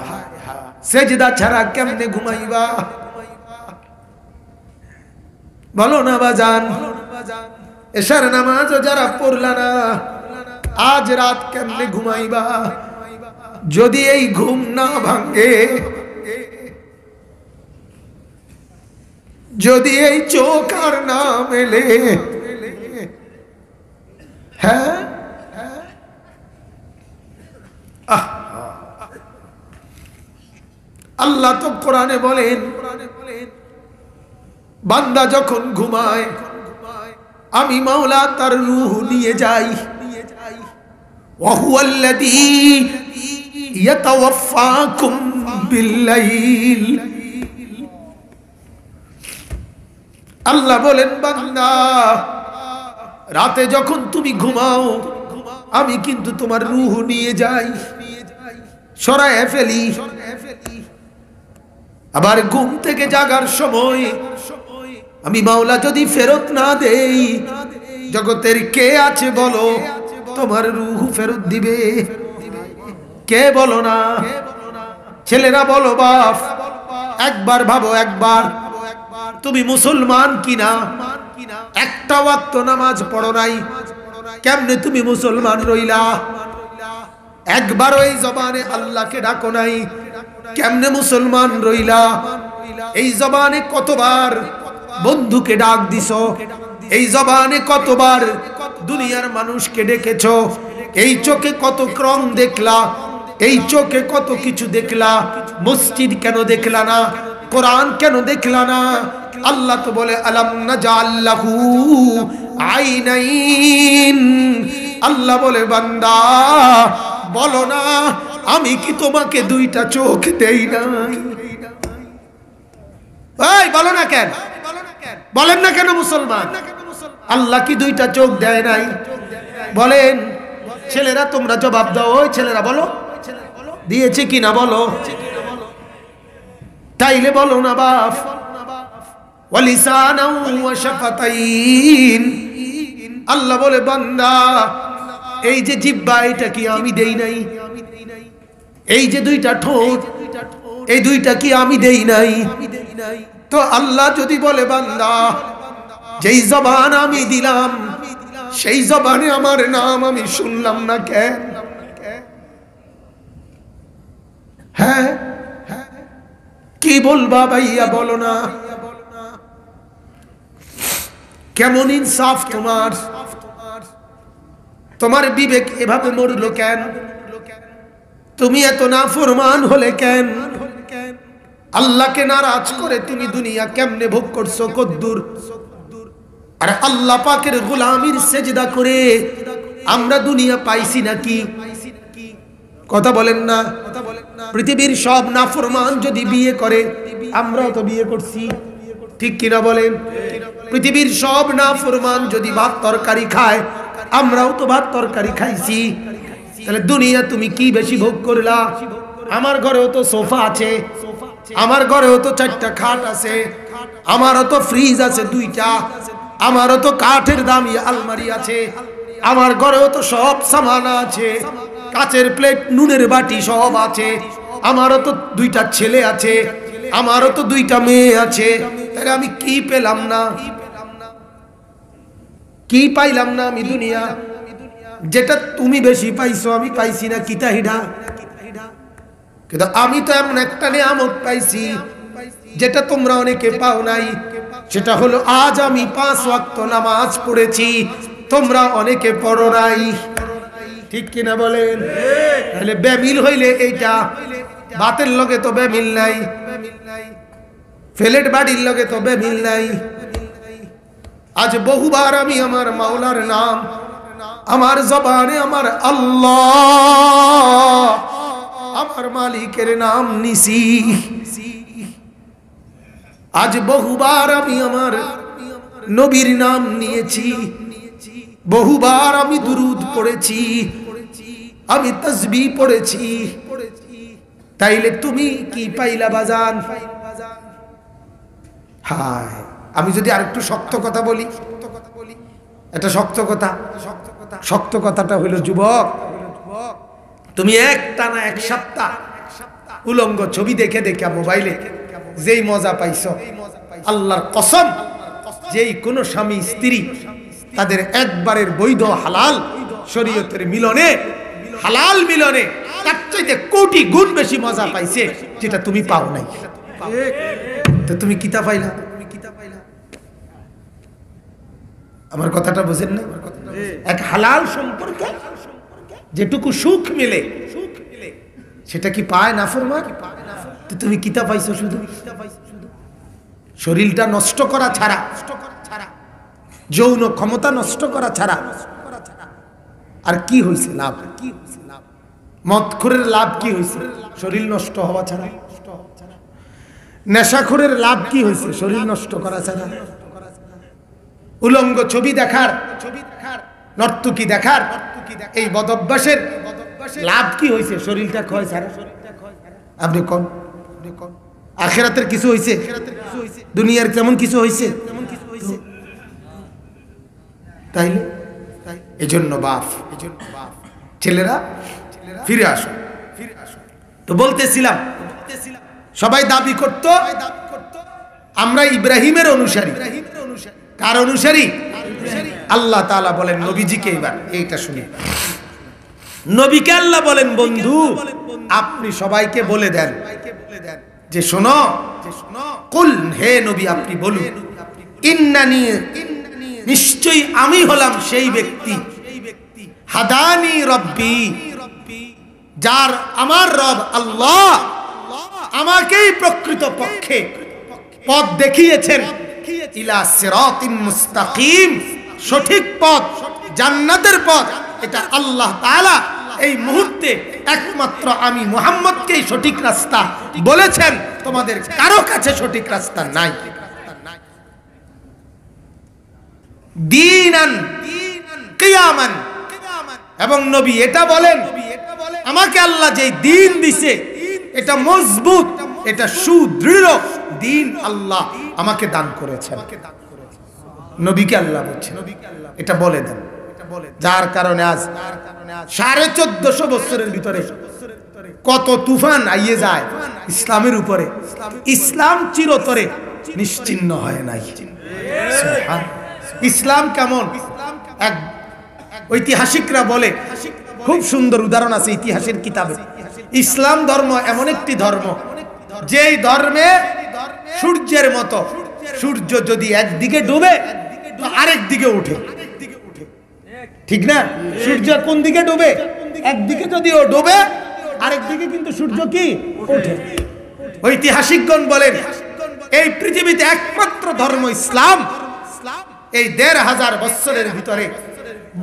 সেজদা ছাড়া কেমনে ঘুমাইবা বলো না বাজান? এশার নামাজ যারা পড়লা না, আজ রাত কেমনে ঘুমাইবা? যদি এই ঘুম না ভাঙে, যদি এই চোখ আর না মেলে, হ্যাঁ আল্লাহ তো কোরআনে বলেন বান্দা যখন ঘুমায় আমি মাওলা তার রূহ নিয়ে যাই। ওয়া হুয়াল্লাযী ইয়াতাওয়াফফাকুম বিল্লাইল। আল্লাহ বলেন বান্দা রাতে যখন তুমি ঘুমাও আমি কিন্তু তোমার রূহ নিয়ে যাই, সরায় ফেলি। আবার ঘুম থেকে জাগার সময় আমি মাওলা যদি ফেরত না দেই, জগতের কে আছে বলো তোমার রূহ ফেরত দিবে? কে বলো না? ছেলেরা বলো বাপ, একবার ভাবো, একবার তুমি মুসলমান কিনা? একটা ওয়াক্ত নামাজ পড়ো নাই, কেমনে তুমি মুসলমান রইলা? একবার ওই জবানে আল্লাহকে ডাকো নাই, কেমনে মুসলমান রইলা? এই জবানে কতবার বন্ধুকে ডাক দিছো, এই জবানে কতবার দুনিয়ার মানুষকে ডেকেছো, এই চোখে কত ক্রম দেখলা, এই চোখে কত কিছু দেখলা। মসজিদ কেন দেখলা না? কোরআন কেন দেখলা না? আল্লাহ তো বলে আলাম নাজাল লাহু আইনাইন। আল্লাহ বলে বান্দা বলো না আমি কি তোমাকে দুইটা চোখ দেই নাই? এই বলো না কেন, বলেন না কেন মুসলমান? আল্লাহ কি দুইটা চোখ দেয় নাই? বলেন ছেলেরা, তোমরা জবাব দাও। ওই ছেলেরা বলো দিয়েছে কিনা বলো। তাইলে বলো না বাপ। ওয়ালিসানাও ওয়া শাফাতাইন। আল্লাহ বলে বান্দা এই যে জিহ্বা এটা কি আমি দেই নাই? এই যে দুইটা ঠোঁট এই দুইটা কি আমি দেই নাই? তো আল্লাহ যদি বলে বান্দা যেই জবান আমি দিলাম সেই জবানে আমার নাম আমি শুনলাম না কেন? হ্যাঁ কি বলবা ভাইয়া বলো না? কেমন ইনসাফ তোমার? তোমার বিবেক এভাবে মরলো কেন? তুমি এত নাফরমান হলে কেন? আল্লাহকে নারাজ করে তুমি দুনিয়া কেমনে ভোগ করছো কদ্দুর? আর আল্লাহ পাকের গোলামির সেজদা করে আমরা দুনিয়া পাইছি নাকি? কথা বলেন না? পৃথিবীর সব নাফরমান যদি বিয়ে করে আমরাও তো বিয়ে করছি, ঠিক কিনা বলেন? পৃথিবীর সব নাফরমান যদি ভাত তরকারি খায় আমরাও তো ভাত তরকারি খাইছি। তাহলে দুনিয়া তুমি কি বেশি ভোগ করলা? আমার ঘরেও তো সোফা আছে, আমার ঘরেও তো 4টা খাট আছে, আমারও তো ফ্রিজ আছে 2টা, আমারও তো কাঠের দামি আলমারি আছে, আমার ঘরেও তো সব সামান আছে, কাচের প্লেট নুনের বাটি সব আছে, আমারও তো 2টা ছেলে আছে, আমারও তো 2টা মেয়ে আছে। তাহলে আমি কি পেলাম না? কি পাইলাম না আমি দুনিয়া? যেটা তুমি বেশি পাইছো আমি পাইছি না, কিতা হিডা? কিন্তু আমি তো এমন একটা নিয়ামত পাইছি যেটা তোমরা অনেকে পাও নাই। সেটা হলো আজ আমি 5 ওয়াক্ত নামাজ পড়েছি, তোমরা অনেকে পড়ো নাই, ঠিক কিনা বলেন? তাহলে বেমিল হইলে এইটা, বাতের লগে তো বেমিল নাই, ফেলেট বাড়ির লগে তো বেমিল নাই। আজ বহুবার আমি আমার মাওলার নাম আমার জবানে আমার আল্লাহ আমার মালিকের নাম নিছি। আজ বহুবার আমি আমার নবীর নাম নিয়েছি, বহুবার আমি দুরুদ পড়েছি, আমি তাসবিহ পড়েছি। তাইলে তুমি কি পাইলা বাজান? হায়, আমি যদি আরেকটু শক্ত কথা বলি, এটা শক্ত কথা, শক্ত কথাটা হইল যুবক, তুমি একটানা 1 সপ্তাহ উলঙ্গ ছবি দেখে দেখে মোবাইলে যেই মজা পাইছো, আল্লাহর কসম যেই কোন স্বামী স্ত্রী তাদের একবারের বৈধ হালাল শরীয়তের মিলনে, হালাল মিলনে তার চাইতে কোটি গুণ বেশি মজা পাইছে যেটা তুমি পাও নাই। তো তুমি কিতা পাইলা? আমার কথাটা বুঝেন না? এক হালাল সম্পর্কে যেটুকু সুখ মিলে সেটা কি পায় নাফরমান? তো তুমি কিতা পাইছো? শুধু শরীরটা নষ্ট করা ছাড়া, যৌন ক্ষমতা নষ্ট করা ছাড়া আর কি হয়েছে লাভ? মদখোরের লাভ কি হয়েছে? শরীর নষ্ট হওয়া ছাড়া। নেশাখোরের লাভ কি হয়েছে? শরীর নষ্ট করা ছাড়া। উলঙ্গ ছবি দেখার, নর্তকী দেখার এই বদভ্যাসের লাভ কি হয়েছে? শরীরটা ক্ষয় ছাড়া। আপনি কোন আখিরাতের কিছু হয়েছে? দুনিয়ার কেমন কিছু হয়েছে? তাইলে এজন্য বাপ, ছেলেরা ফিরে আসো। তো বলতেছিলাম সবাই দাবি করত আমরা ইব্রাহিমের অনুসারী। কার অনুসারী? আল্লাহ তাআলা বলেন নবীজিকে, এবার এইটা শুনি, নবীকে আল্লাহ বলেন বন্ধু আপনি সবাইকে বলে দেন যে শোনো, কুল, হে নবী আপনি বলুন, ইন্নানি, নিশ্চয়ই আমি হলাম সেই ব্যক্তি, হাদানি রব্বি, যার আমার রব আল্লাহ আমাকেই প্রকৃত পক্ষে পথ দেখিয়েছেন, ইলা সিরাতিন মুস্তাকিম, সঠিক পথ, জান্নাতের পথ, এটা আল্লাহ তাআলা এই মুহূর্তে একমাত্র আমি মুহাম্মদকেই সঠিক রাস্তা বলেছেন, তোমাদের কারো কাছে সঠিক রাস্তা নাই। দীনান কিয়ামান, এবং নবী এটা বলেন আমাকে আল্লাহ যে দ্বীন দিছে এটা মজবুত, এটা সুদৃঢ় দ্বীন আল্লাহ আমাকে দান করেছেন। নবীকে আল্লাহ বলছেন এটা বলে দেন, যার কারণে আজ 1450 বছরের ভিতরে কত তুফান আইয়ে যায় ইসলামের উপরে, ইসলাম চিরতরে নিশ্চিহ্ন হয় নাই। ইসলাম কেমন, এক ঐতিহাসিকরা বলে, খুব সুন্দর উদাহরণ আছে ইতিহাসের কিতাবে, ইসলাম ধর্ম এমন একটি ধর্ম যেই ধর্মে সূর্যের মতো, সূর্য যদি একদিকে ডুবে তো আরেক দিকে ওঠে, ঠিক না? সূর্য কোন দিকে ডুবে? একদিকে যদিও ডুবে আরেক দিকে কিন্তু সূর্য কি ওঠে। ঐতিহাসিকগণ বলেন এই পৃথিবীতে একমাত্র ধর্ম ইসলাম। এই 1500 বছরের ভিতরে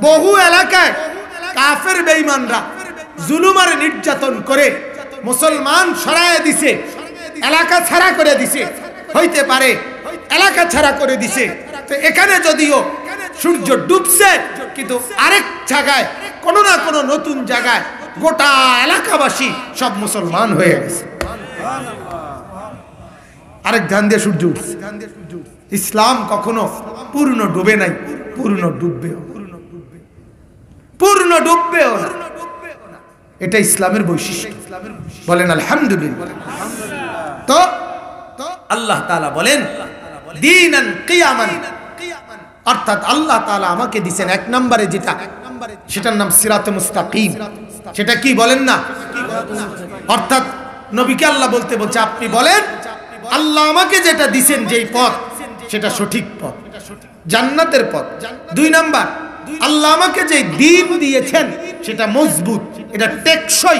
বহু এলাকায় কাফের বেঈমানরা জুলুম আর নির্যাতন করে মুসলমান সরায় দিছে, এলাকা ছাড়া করে দিছে, হইতে পারে এলাকা ছাড়া করে দিছে। তো এখানে যদিও সূর্য ডুবছে, কিন্তু আরেক জায়গায় কোনো না কোনো নতুন জায়গায় গোটা এলাকাবাসী সব মুসলমান হয়ে গেছে, আরেক ধান দিয়ে সূর্য উঠছে। ইসলাম কখনো পূর্ণ ডুবে নাই, পূর্ণ ডুববেও, পূর্ণ ডুববেও না। এটা ইসলামের বৈশিষ্ট্য, বলেন আলহামদুলিল্লাহ। তো আল্লাহ তাআলা বলেন দীনান কিয়ামান, অর্থাৎ আল্লাহ তাআলা আমাকে দিবেন এক নম্বরে যেটা, সেটার নাম সিরাতে মুস্তাকিম। সেটা কি বলেন না? অর্থাৎ নবীকে আল্লাহ বলতে বলছে আপনি বলেন আল্লাহ আমাকে যেটা দিবেন যেই পথ সেটা সঠিক পথ, জান্নাতের পথ। 2 নাম্বার, আল্লাহ আমাকে যে দ্বীন দিয়েছেন সেটা মজবুত, এটা টেকসই,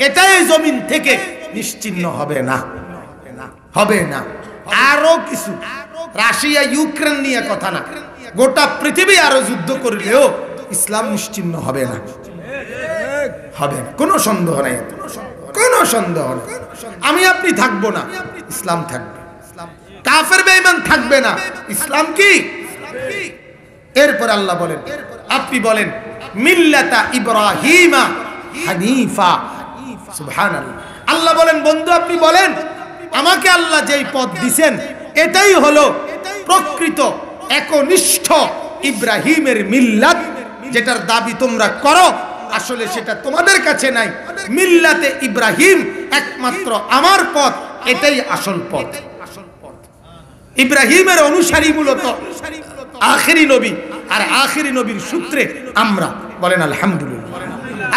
এটাই জমিন থেকে নিশ্চিহ্ন হবে না, হবে না। আরো কিছু, রাশিয়া ইউক্রেন নিয়ে কথা না, গোটা পৃথিবী আরো যুদ্ধ করলেও ইসলাম নিশ্চিহ্ন হবে না, হবে না, কোনো সন্দেহ নাই, কোনো সন্দেহ নেই। আমি আপনি থাকবো না, ইসলাম থাকবে। কাফের বেঈমান থাকবে না, ইসলাম কি? এরপর আল্লাহ বলেন আপনি বলেন মিল্লাতা ইব্রাহিমা হানিফা, সুবহানাল্লাহ। আল্লাহ বলেন বন্ধু আপনি বলেন আমাকে আল্লাহ যেই পথ দিবেন এটাই হলো প্রকৃত একনিষ্ঠ ইব্রাহিমের মিল্লাত। যেটার দাবি তোমরা করো আসলে সেটা তোমাদের কাছে নাই। মিল্লাতে ইব্রাহিম একমাত্র আমার পথ, এটাই আসল পথ। ইব্রাহিমের অনুসারী মূলত আখেরি নবী, আর আখেরি নবীর সূত্রে আমরা, বলেন আলহামদুলিল্লাহ।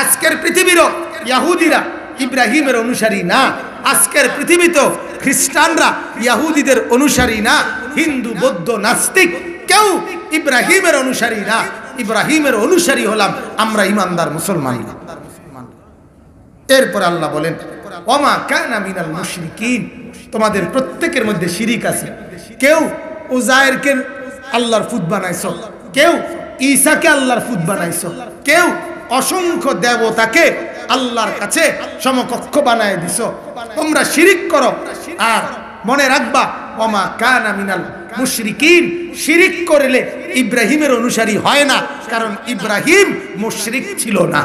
আজকের পৃথিবীরও ইহুদিরা ইব্রাহিমের অনুসারী না, আজকের পৃথিবীতেও খ্রিস্টানরা ইহুদিদের অনুসারী না, হিন্দু বৌদ্ধ নাস্তিক কেউ ইব্রাহিমের অনুসারী না। ইব্রাহিমের অনুসারী হলাম আমরা ইমানদার মুসলমান। এরপর আল্লাহ বলেন ওমা কানা মিনাল মুশরিকিন, তোমাদের প্রত্যেকের মধ্যে শিরিক আছে। কেউ উজায়েরকে আল্লাহর ফুত বানাইছো, কেউ ঈসাকে আল্লাহর ফুত বানাইছো, কেউ অসংখ্য দেবতাকে আল্লাহর কাছে সমকক্ষ বানায় দিছো। তোমরা শিরিক করো, আর মনে রাখবা ওমা কানা মিনাল মুশরিকিন, শিরিক করলে ইব্রাহিমের অনুসারী হয় না, কারণ ইব্রাহিম মুশরিক ছিল না।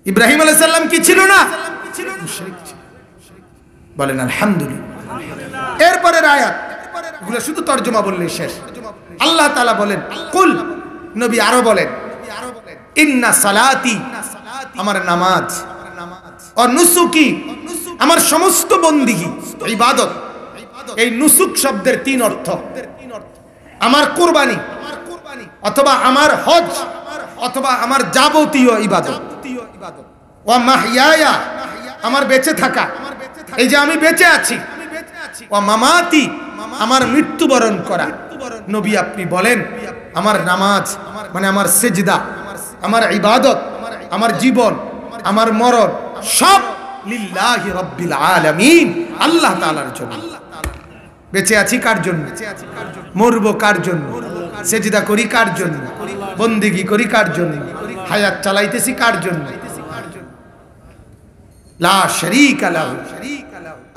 ইব্রাহিম আলাইহিস সালাম কি ছিল না? মুশরিক ছিল, বলেন আলহামদুলিল্লাহ। এরপরের আয়াত এগুলো শুধু তরজমা বললে শেষ। আল্লাহ তাআলা বলেন কুল, নবী আরো বলেন ইন্না সালাতি, আমার নামাজ, ও নুসুকি, আমার সমস্ত বন্দিগি ইবাদত। এই নুসুক শব্দের 3 অর্থ। আমার কুরবানি, অথবা আমার হজ, অথবা আমার যাবতীয় ইবাদত। ওয়া মাহইয়ায়া, আমার বেঁচে থাকা, এই যে আমি বেঁচে আছি। ওয়া মামাতি, আমার মৃত্যুবরণ করা। নবী আপনি বলেন আমার নামাজ মানে আমার সিজদা, আমার ইবাদত, আমার জীবন, আমার মরণ সব লিল্লাহি রাব্বিল আলামিন, আল্লাহ তাআলার জন্য। বেঁচে আছি কার জন্য? মরবো কার জন্য? সেজদা করি কার জন্য? বন্দেগী করি কার জন্য? হায়াত চালাইতেছি কার জন্য? লা শারীকা লাহু,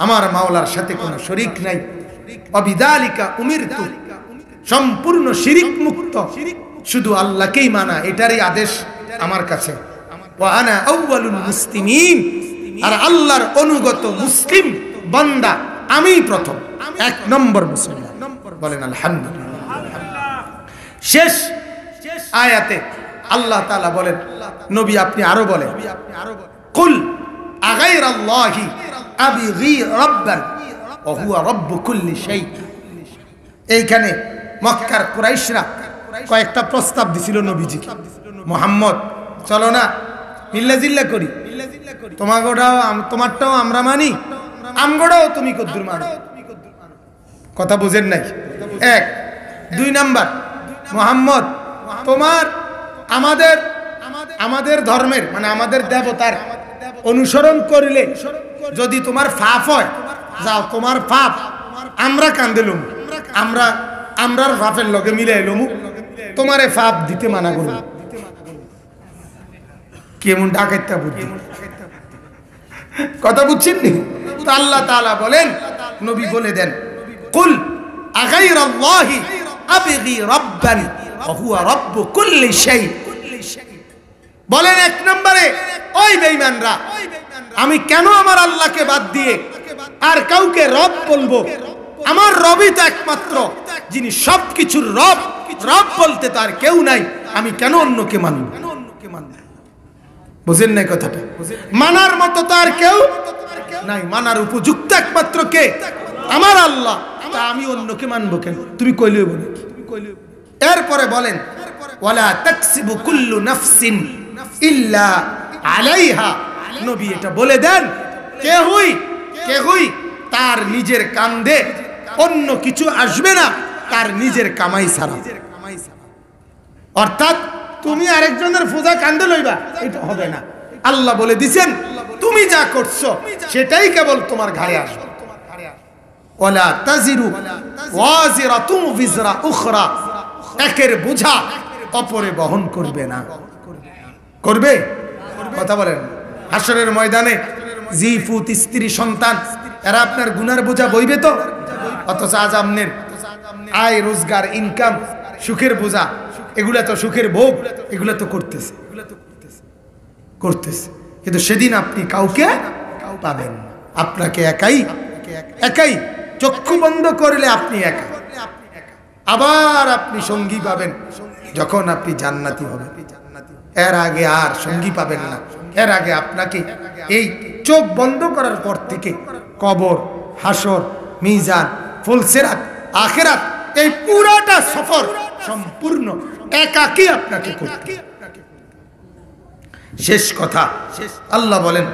আমার মাওলার সাথে কোনো শরীক নাই। অবিযালিকা উমিরতু, সম্পূর্ণ শিরিক মুক্ত, শুধু আল্লাহকেই মানা, এটারই আদেশ আমার কাছে। ওয়া আনা আউয়ালুল মুসলিমিন, আর আল্লাহর অনুগত মুসলিম বান্দা আমি প্রথম, 1 নম্বর মুসলমান। বলেন আলহামদুলিল্লাহ। শেষ আয়াতে আল্লাহ তাআলা বলেন, নবী আপনি আরো বলেন, কুল আগাইরাল্লাহি আবগি রাব্বান ওয়া হুয়া রাব্বু কুল্লি শাই। এইখানে মক্কার কুরাইশরা কয়েকটা প্রস্তাব দিছিল নবীজি, মুহাম্মদ চলো না মিল্লাজিল্লা করি, তোমারটাও আমরা মানি, আমগোটাও তুমি কদ্দুর মানো। কথা বুঝেন নাই? 1 2 নাম্বার, মুহাম্মদ তোমার আমাদের ধর্মের মানে আমাদের দেবতার অনুসরণ করিলে যদি তোমার পাপ হয়, যাও তোমার পাপ আমরা কান্দেলুম, আমরার পাপের লগে মিলে এলুম, তোমারে পাপ দিতে মানা করব। কেমন ডাকাইতা বুদ্ধি, কথা বুঝছেন নি? তো আল্লাহ তাআলা বলেন, নবী বলে দেন, কুল আগাইরাল্লাহি আবগি রাব্বান ওয়া হুয়া রাব্বু কুল্লি শাই। বলেন 1 নম্বরে, ওই বেঈমানরা, আমি কেন আমার আল্লাহকে বাদ দিয়ে আর কাউকে রব বলবো? আমার রবই তো একমাত্র, যিনি সবকিছুর রব। রব বলতে তার কেউ নাই, আমি কেন অন্যকে মানব? বুঝেন নাই কথাটা? মানার মতো তার কেউ নাই, মানার উপযুক্ত একমাত্র কে? আমার আল্লাহ। তা আমি অন্যকে মানবো কেন? তুমি কইলে বলে। এরপরে বলেন, ওয়ালা তাকসিবু কুল্লু নাফসিন ইল্লা আলাইহা। নবী এটা বলে দেন, কেহই তার নিজের কান্দে অন্য কিছু আসবে না, তার নিজের কামাই ছাড়া। অর্থাৎ তুমি আরেকজনের পূজা কান্দে লইবা, এটা হবে না। আল্লাহ বলে দিবেন, তুমি যা করছো সেটাই কেবল তোমার ঘাড়ে আসবে। ওয়ালা তাজিরু ওয়াজিরাতুম বিজরা উখরা, একের বোঝা অপরে বহন করবে না। করবে? কথা বলেন। হাসরের ময়দানে জি ফুত স্ত্রী সন্তান, এরা আপনার গুনার বোঝা বইবে তো? অথচ আজ আপনার আয় রোজগার ইনকাম সুখের বোঝা, এগুলা তো সুখের ভোগ, এগুলা তো করতেছে। কিন্তু সেদিন আপনি কাউকে পাবেন না, আপনাকে একাই। চক্ষু বন্ধ করলে আপনি একা। আবার আপনি সঙ্গী পাবেন যখন আপনি জান্নাতি হবেন। এর আগে আর সঙ্গী পাবেন না। এর আগে আপনাকে এই চোখ বন্ধ করার পর থেকে কবর, হাসর, মিজান, ফুলসিরাত, আখিরাত, এই পুরোটা সফর সম্পূর্ণ একাকী আপনাকে করতে। শেষ কথা আল্লাহ বলেন,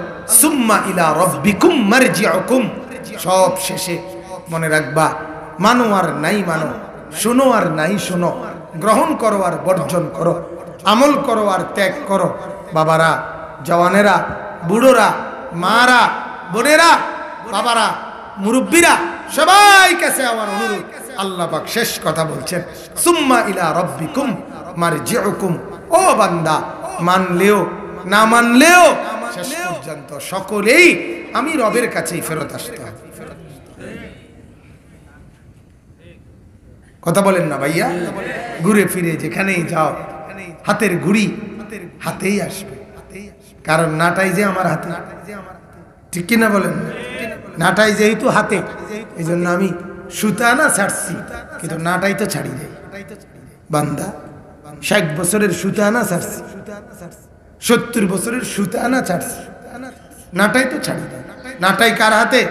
সুম্মা ইলা রাব্বিকুম মারজিউকুম। সব শেষে মনে রাখবা, মানো আর নাই মানো, শোনো আর নাই শোনো, গ্রহণ করো আর বর্জন করো, আমল করো আর ত্যাগ করো। বাবারা, জওয়ানেরা, বুড়োরা, মারা, বোনেরা, বাবারা, মুরব্বীরা, সবাই কাছে আমার অনুরোধ, আল্লাহ পাক শেষ কথা বলছেন, সুম্মা ইলা রাব্বিকুম মারজিউকুম। ও বান্দা, মানলেও না মানলেও শেষ পর্যন্ত সকলেই আমি রবের কাছেই ফেরত আসতে হবে। কথা বলেন না ভাইয়া? ঘুরে ফিরে যেখানেই যাও, হাতের ঘুড়ি হাতেই আসবে। কারণ নাটাই যে আমার হাতে, ঠিক কিনা বলেন? নাটাই যেহেতু হাতে, এই জন্য আমি সুতা না ছাড়ছি, কিন্তু নাটাই তো ছাড়ি দেয়। বান্দা 60 বছরের সুতা না ছাড়ছি, 70 বছরের সুতা না ছাড়ছি, নাটাই তো ছাড়ি দেয়। নাটাই কার হাতে?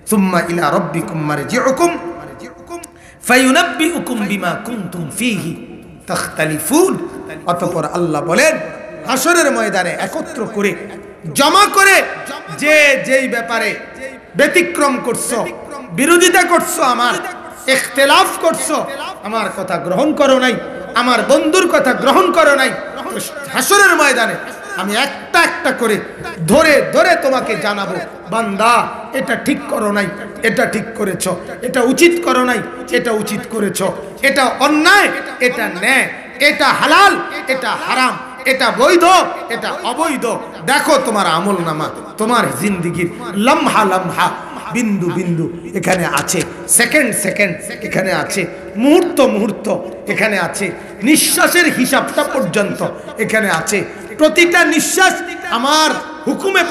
সুম্মা ইলা রাব্বিকুম মারজিউকুম ফায়ুনাব্বিউকুম বিমা কুনতুম ফীহি তাখতালিফুন। অতঃপর আল্লাহ বলেন, হাসরের ময়দানে একত্র করে জমা করে যে যেই ব্যাপারে ব্যতিক্রম করছো, বিরোধিতা করছো, আমার ইখতিলাফ করছো, আমার কথা গ্রহণ করো নাই, আমার বন্ধুর কথা গ্রহণ করো নাই, হাসরের ময়দানে আমি একটা একটা করে ধরে ধরে তোমাকে জানাবো, বান্দা এটা ঠিক করো নাই, এটা ঠিক করেছো, এটা উচিত করো নাই, এটা উচিত করেছো, এটা অন্যায়, এটা ন্যায়, এটা হালাল, এটা হারাম, এটা বৈধ, এটা অবৈধ। দেখো তোমার আমলনামা, তোমার জিন্দেগির লম্হা লম্হা, বিন্দু বিন্দু এখানে আছে, সেকেন্ড সেকেন্ড এখানে আছে, মুহূর্ত মুহূর্ত এখানে আছে, নিঃশ্বাসের হিসাবটা পর্যন্ত এখানে আছে। প্রতিটা নিঃশ্বাস আমার হুকুমে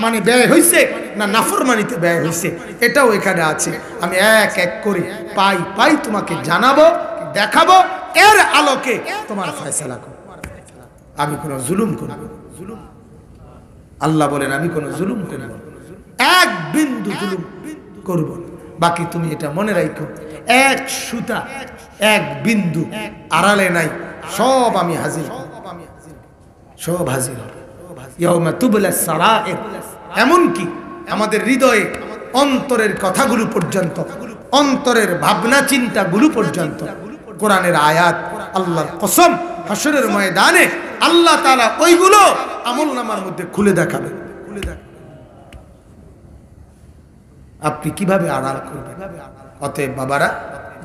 মানে ব্যয় হয়েছে না নাফরমানিতে ব্যয় হয়েছে, এটাও এখানে আছে। আমি এক এক করে পাই পাই তোমাকে জানাবো, দেখাবো, এর আলোকে তোমার ফয়সালা করো। আমি কোনো জুলুম করব না। আল্লাহ বলেন আমি কোনো জুলুম করব না, এক বিন্দু জুলুম করব না। বাকি তুমি এটা মনে রাখো, এক সুতা এক বিন্দু আড়ালে নাই, সব আমি হাজির, সব হাজির হবে। ইয়াউমা তুবলা সারায়ের, এমনকি আমাদের হৃদয়ে অন্তরের কথাগুলো পর্যন্ত, অন্তরের ভাবনা চিন্তাগুলো পর্যন্ত কোরআনের আয়াত, আল্লাহর কসম, হাসরের ময়দানে আল্লাহ তাআলা ওইগুলো আমলনামার মধ্যে খুলে দেখাবেন। আপনি কিভাবে আড়াল করবেন? অতএব বাবারা,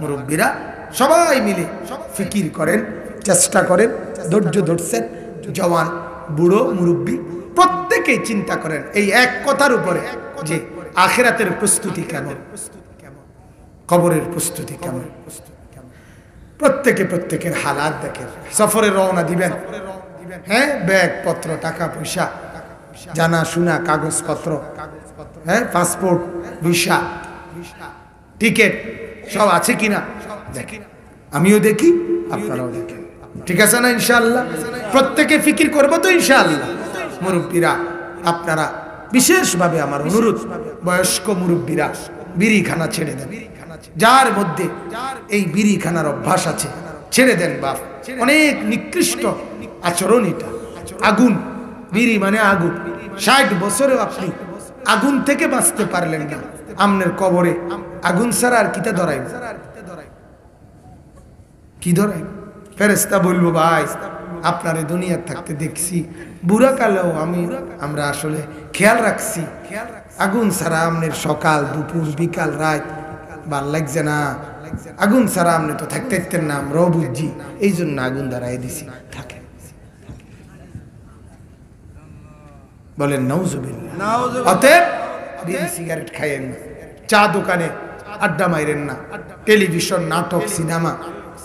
মুরব্বীরা সবাই মিলে ফিকির করেন, চেষ্টা করেন, ধৈর্য ধরছেন, জওয়ান বুড়ো মুরব্বী প্রত্যেকেই চিন্তা করেন এই এক কথার উপরে যে আখিরাতের প্রস্তুতি কেমন, কবরের প্রস্তুতি কেমন। প্রত্যেকে প্রত্যেকের হালাত দেখেন। সফরে রওনা দিবেন, হ্যাঁ, ব্যাগ পত্র, টাকা পয়সা, জানা শোনা কাগজপত্র, হ্যাঁ, পাসপোর্ট, ভিসা, টিকিট সব আছে কিনা দেখেন। আমিও দেখি, আপনারাও দেখেন, ঠিক আছে না? ইনশাআল্লাহ প্রত্যেকে ফিকির করবো তো ইনশাআল্লাহ। মুরব্বীরা আপনারা বিশেষভাবে আমার অনুরোধ, বয়স্ক মুরব্বীরা বিড়িখানা ছেড়ে দেন। যার মধ্যে এই বিড়িখানার অভ্যাস আছে ছেড়ে দেন বাপ। অনেক নিকৃষ্ট আচরণ এটা। আগুন, বিড়ি মানে আগুন। 60 বছরেও আপনি আগুন থেকে বাঁচতে পারলেন না। আমনের কবরে আগুন ছাড়া আর কিটা ধরাই, কি ধরাই? ফেরেশতা বলবো ভাই আপনার এই দুনিয়ার থাকতে দেখছি, বুড়া কালেও আমরা আসলে খেয়াল রাখছি, আগুন ছাড়া আমনের সকাল দুপুর বিকাল রাত ভাল লাগছে না, আগুন ছাড়া আমনে তো থাকতে না, আমরাও বুঝছি, এই জন্য আগুন ধরাই দিছি। থাকে বলেন নাউজুবিল্লাহ। অতএব বিড়ি সিগারেট খাইয়েন না, চা দোকানে আড্ডা মাইরেন না, টেলিভিশন নাটক সিনেমা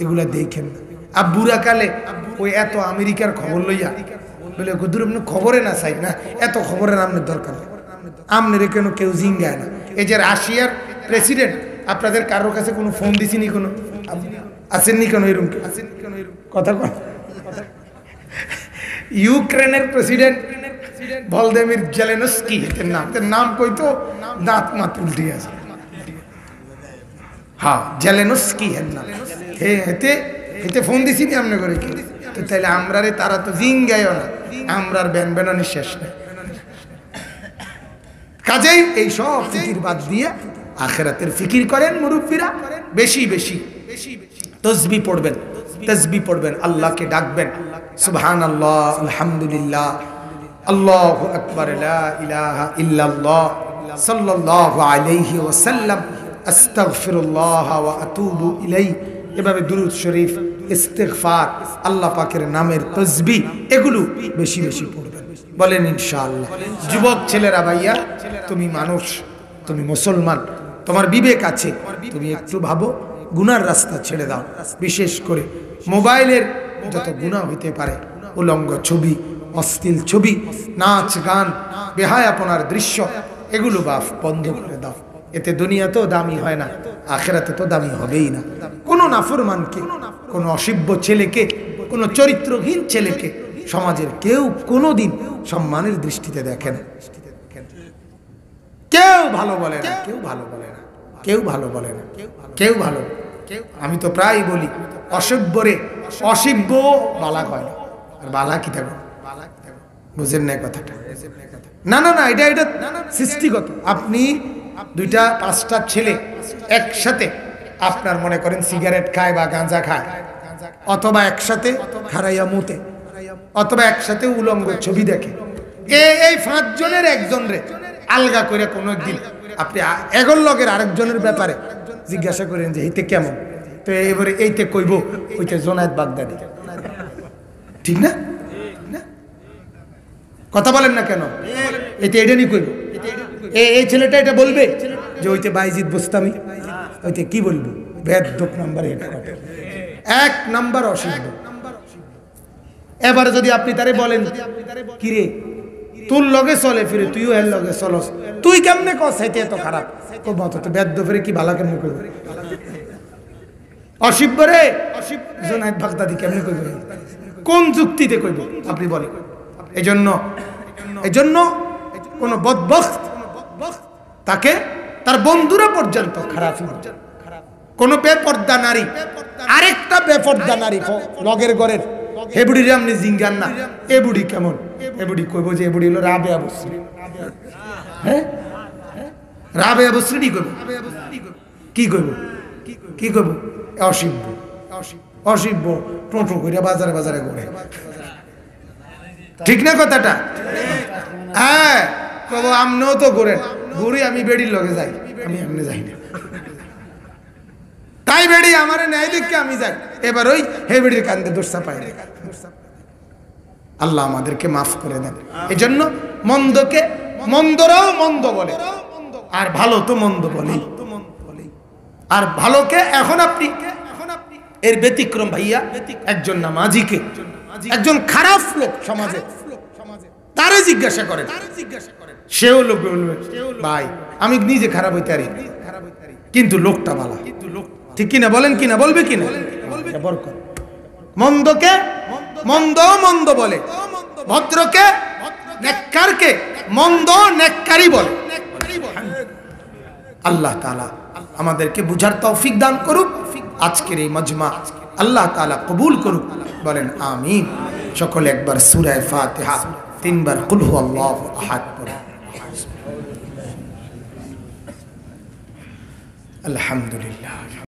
এগুলা দেখেন না। আর বুড়া কালে ওই এত আমেরিকার খবর লইয়া বলে গুদুর খবরে না চাই না, এত খবরের আমনের দরকার নেই, আমনের কেন কেউ জিঙ্গায় না। এই যে রাশিয়ার প্রেসিডেন্ট, আপনাদের কারোর কাছে কোনো ফোন দিছিনি, কোনো আসেননি কেন? এরকম কথা বল। ইউক্রেনের প্রেসিডেন্ট ভলদিমির জেলেনস্কি, এর নাম কই তো দাঁত মাত উল্টে আছে। হ্যাঁ, জেলেনস্কি এর নাম। হেতে ফোন দিছিনি আমনে করে কি? তো তাইলে আমরা রে তারা তো জিঙ্গায়ও না, আমরার ব্যান ব্যানানি শেষ নেই। কাজেই এই সব ফিকির বাদ দিয়ে আখিরাতের ফিকির করেন মুরব্বীরা। বেশি বেশি তাসবিহ পড়বেন, তাসবিহ পড়বেন, আল্লাহকে ডাকবেন, সুবহানাল্লাহ, আলহামদুলিল্লাহ, আল্লাহু আকবার, লা ইলাহা ইল্লাল্লাহ, সাল্লাল্লাহু আলাইহি ওয়াসাল্লাম, আস্তাগফিরুল্লাহ ওয়া আতুবু ইলাইহি। এভাবে দুরূদ শরীফ, ইস্তিগফার, আল্লাহ পাকের নামের তাসবিহ এগুলো বেশি বেশি পড়বেন। বলেন ইনশাআল্লাহ। যুবক ছেলেরা, ভাইয়া তুমি মানুষ, তুমি মুসলমান, তোমার বিবেক আছে, তুমি একটু ভাবো, গুনার রাস্তা ছেড়ে দাও। বিশেষ করে মোবাইলের যত গুনাহ হইতে পারে, উলঙ্গ ছবি, অশ্লীল ছবি, নাচ গান, বেহায়াপনার দৃশ্য, এগুলো বাপ বন্ধ করে দাও। এতে দুনিয়াতেও দামি হয় না, আখিরাতে তো দামি হবেই না। কোনো নাফরমানকে, কোনো অসভ্য ছেলেকে, কোনো চরিত্রহীন ছেলেকে সমাজের কেউ কোনোদিন সম্মানের দৃষ্টিতে দেখে না। কেউ ভালো বলে না, কেউ ভালো বলে না, কেউ ভালো বলে না, কেউ ভালো। আমি তো প্রায় বলি, অসভ্যরে অসভ্য বালা কয় না, আর বালা কি থাকবে? বুঝেন না কথাটা? না না না, এটা এটা সৃষ্টিগত। আপনি 2-5টা ছেলে একসাথে আপনার মনে করেন সিগারেট খায় বা গাঁজা খায়, অথবা একসাথে খারাইয়া মুতে, অথবা একসাথে উলঙ্গ ছবি দেখে, এই 5 জনের একজন রে আলগা করে কোনো একদিন আপনি এগর লগের আরেকজনের ব্যাপারে জিজ্ঞাসা করেন যে এইতে কেমন, তো এবারে এইতে কইব ওইটা জোনায়েদ বাগদাদি, ঠিক না? কথা বলেন না কেন? এইটা এটা নি কইব, এই ছেলেটা এটা বলবে যে ওইতে বাইজিদ বোস্তামি, ওইতে কি বলবো বেয়াদব নাম্বার এক নাম্বার অসিদ্ধ। এবারে যদি আপনি তারে বলেন কিরে তোর লগে চলে ফিরে তুইও এর লগে চলস, তুই কেমনে কস হইতে এত খারাপ, তো মত তো বেদ্য ফিরে কি ভালো কেমনে করবে? অসিব্য রে জোনায়েদ বাগদাদি কেমনে কইবে, কোন যুক্তিতে কইবে আপনি বলেন? এজন্য কোন বদবখ্ত তাকে তার বন্ধুরা পর্যন্ত খারাপ, কোন বেপর্দা নারী আরেকটা বেপর্দা নারী লগের ঘরের হে বুড়ি রে আপনি জিঙ্গান না, এ বুড়ি কেমন, এ বুড়ি কইব যে এ বুড়ি হলো রাবেয়া বসরি, হ্যাঁ রাবেয়া বসরি কইব, কি কইব কি কইব? অসিব্য অসিব্য টোটো কইরা বাজারে বাজারে ঘুরে, ঠিক না কথাটা? হ্যাঁ কব আমনেও তো ঘুরেন, ঘুরি আমি বেড়ির লগে যাই, আমি এমনি যাই না, তাই বেড়ি আমারে ন্যায় দেখে আমি যাই, এবার ওই হে বেড়ির কান্দে দোষা পাই। আল্লাহ আমাদেরকে মাফ করে দেন। এজন্য মন্দকে মন্দরাও মন্দ বলে, আর ভালো তো মন্দ বলে, আর ভালোকে এখন আপনি এর ব্যতিক্রম ভাইয়া একজন নামাজিকে, একজন খারাপ লোক সমাজে তারে জিজ্ঞাসা করেন, সেও লোক বলবে ভাই আমি নিজে খারাপ হইতে পারি কিন্তু লোকটা ভালো, ঠিক কিনা বলেন? কিনা বলবে কিনা? মন্দকে মন্দ মন্দ বলে, ভদ্রকে নেককারকে মন্দ নেককারী বলে। আল্লাহ তাআলা আমাদেরকে বুঝার তৌফিক দান করুক। আজকের এই মজমা আল্লাহ তাআলা কবুল করুক, বলেন আমিন। সকলে একবার সূরা ফাতিহা 3 বার কুল হুয়াল্লাহু আহাদ পড়ে। আলহামদুলিল্লাহ।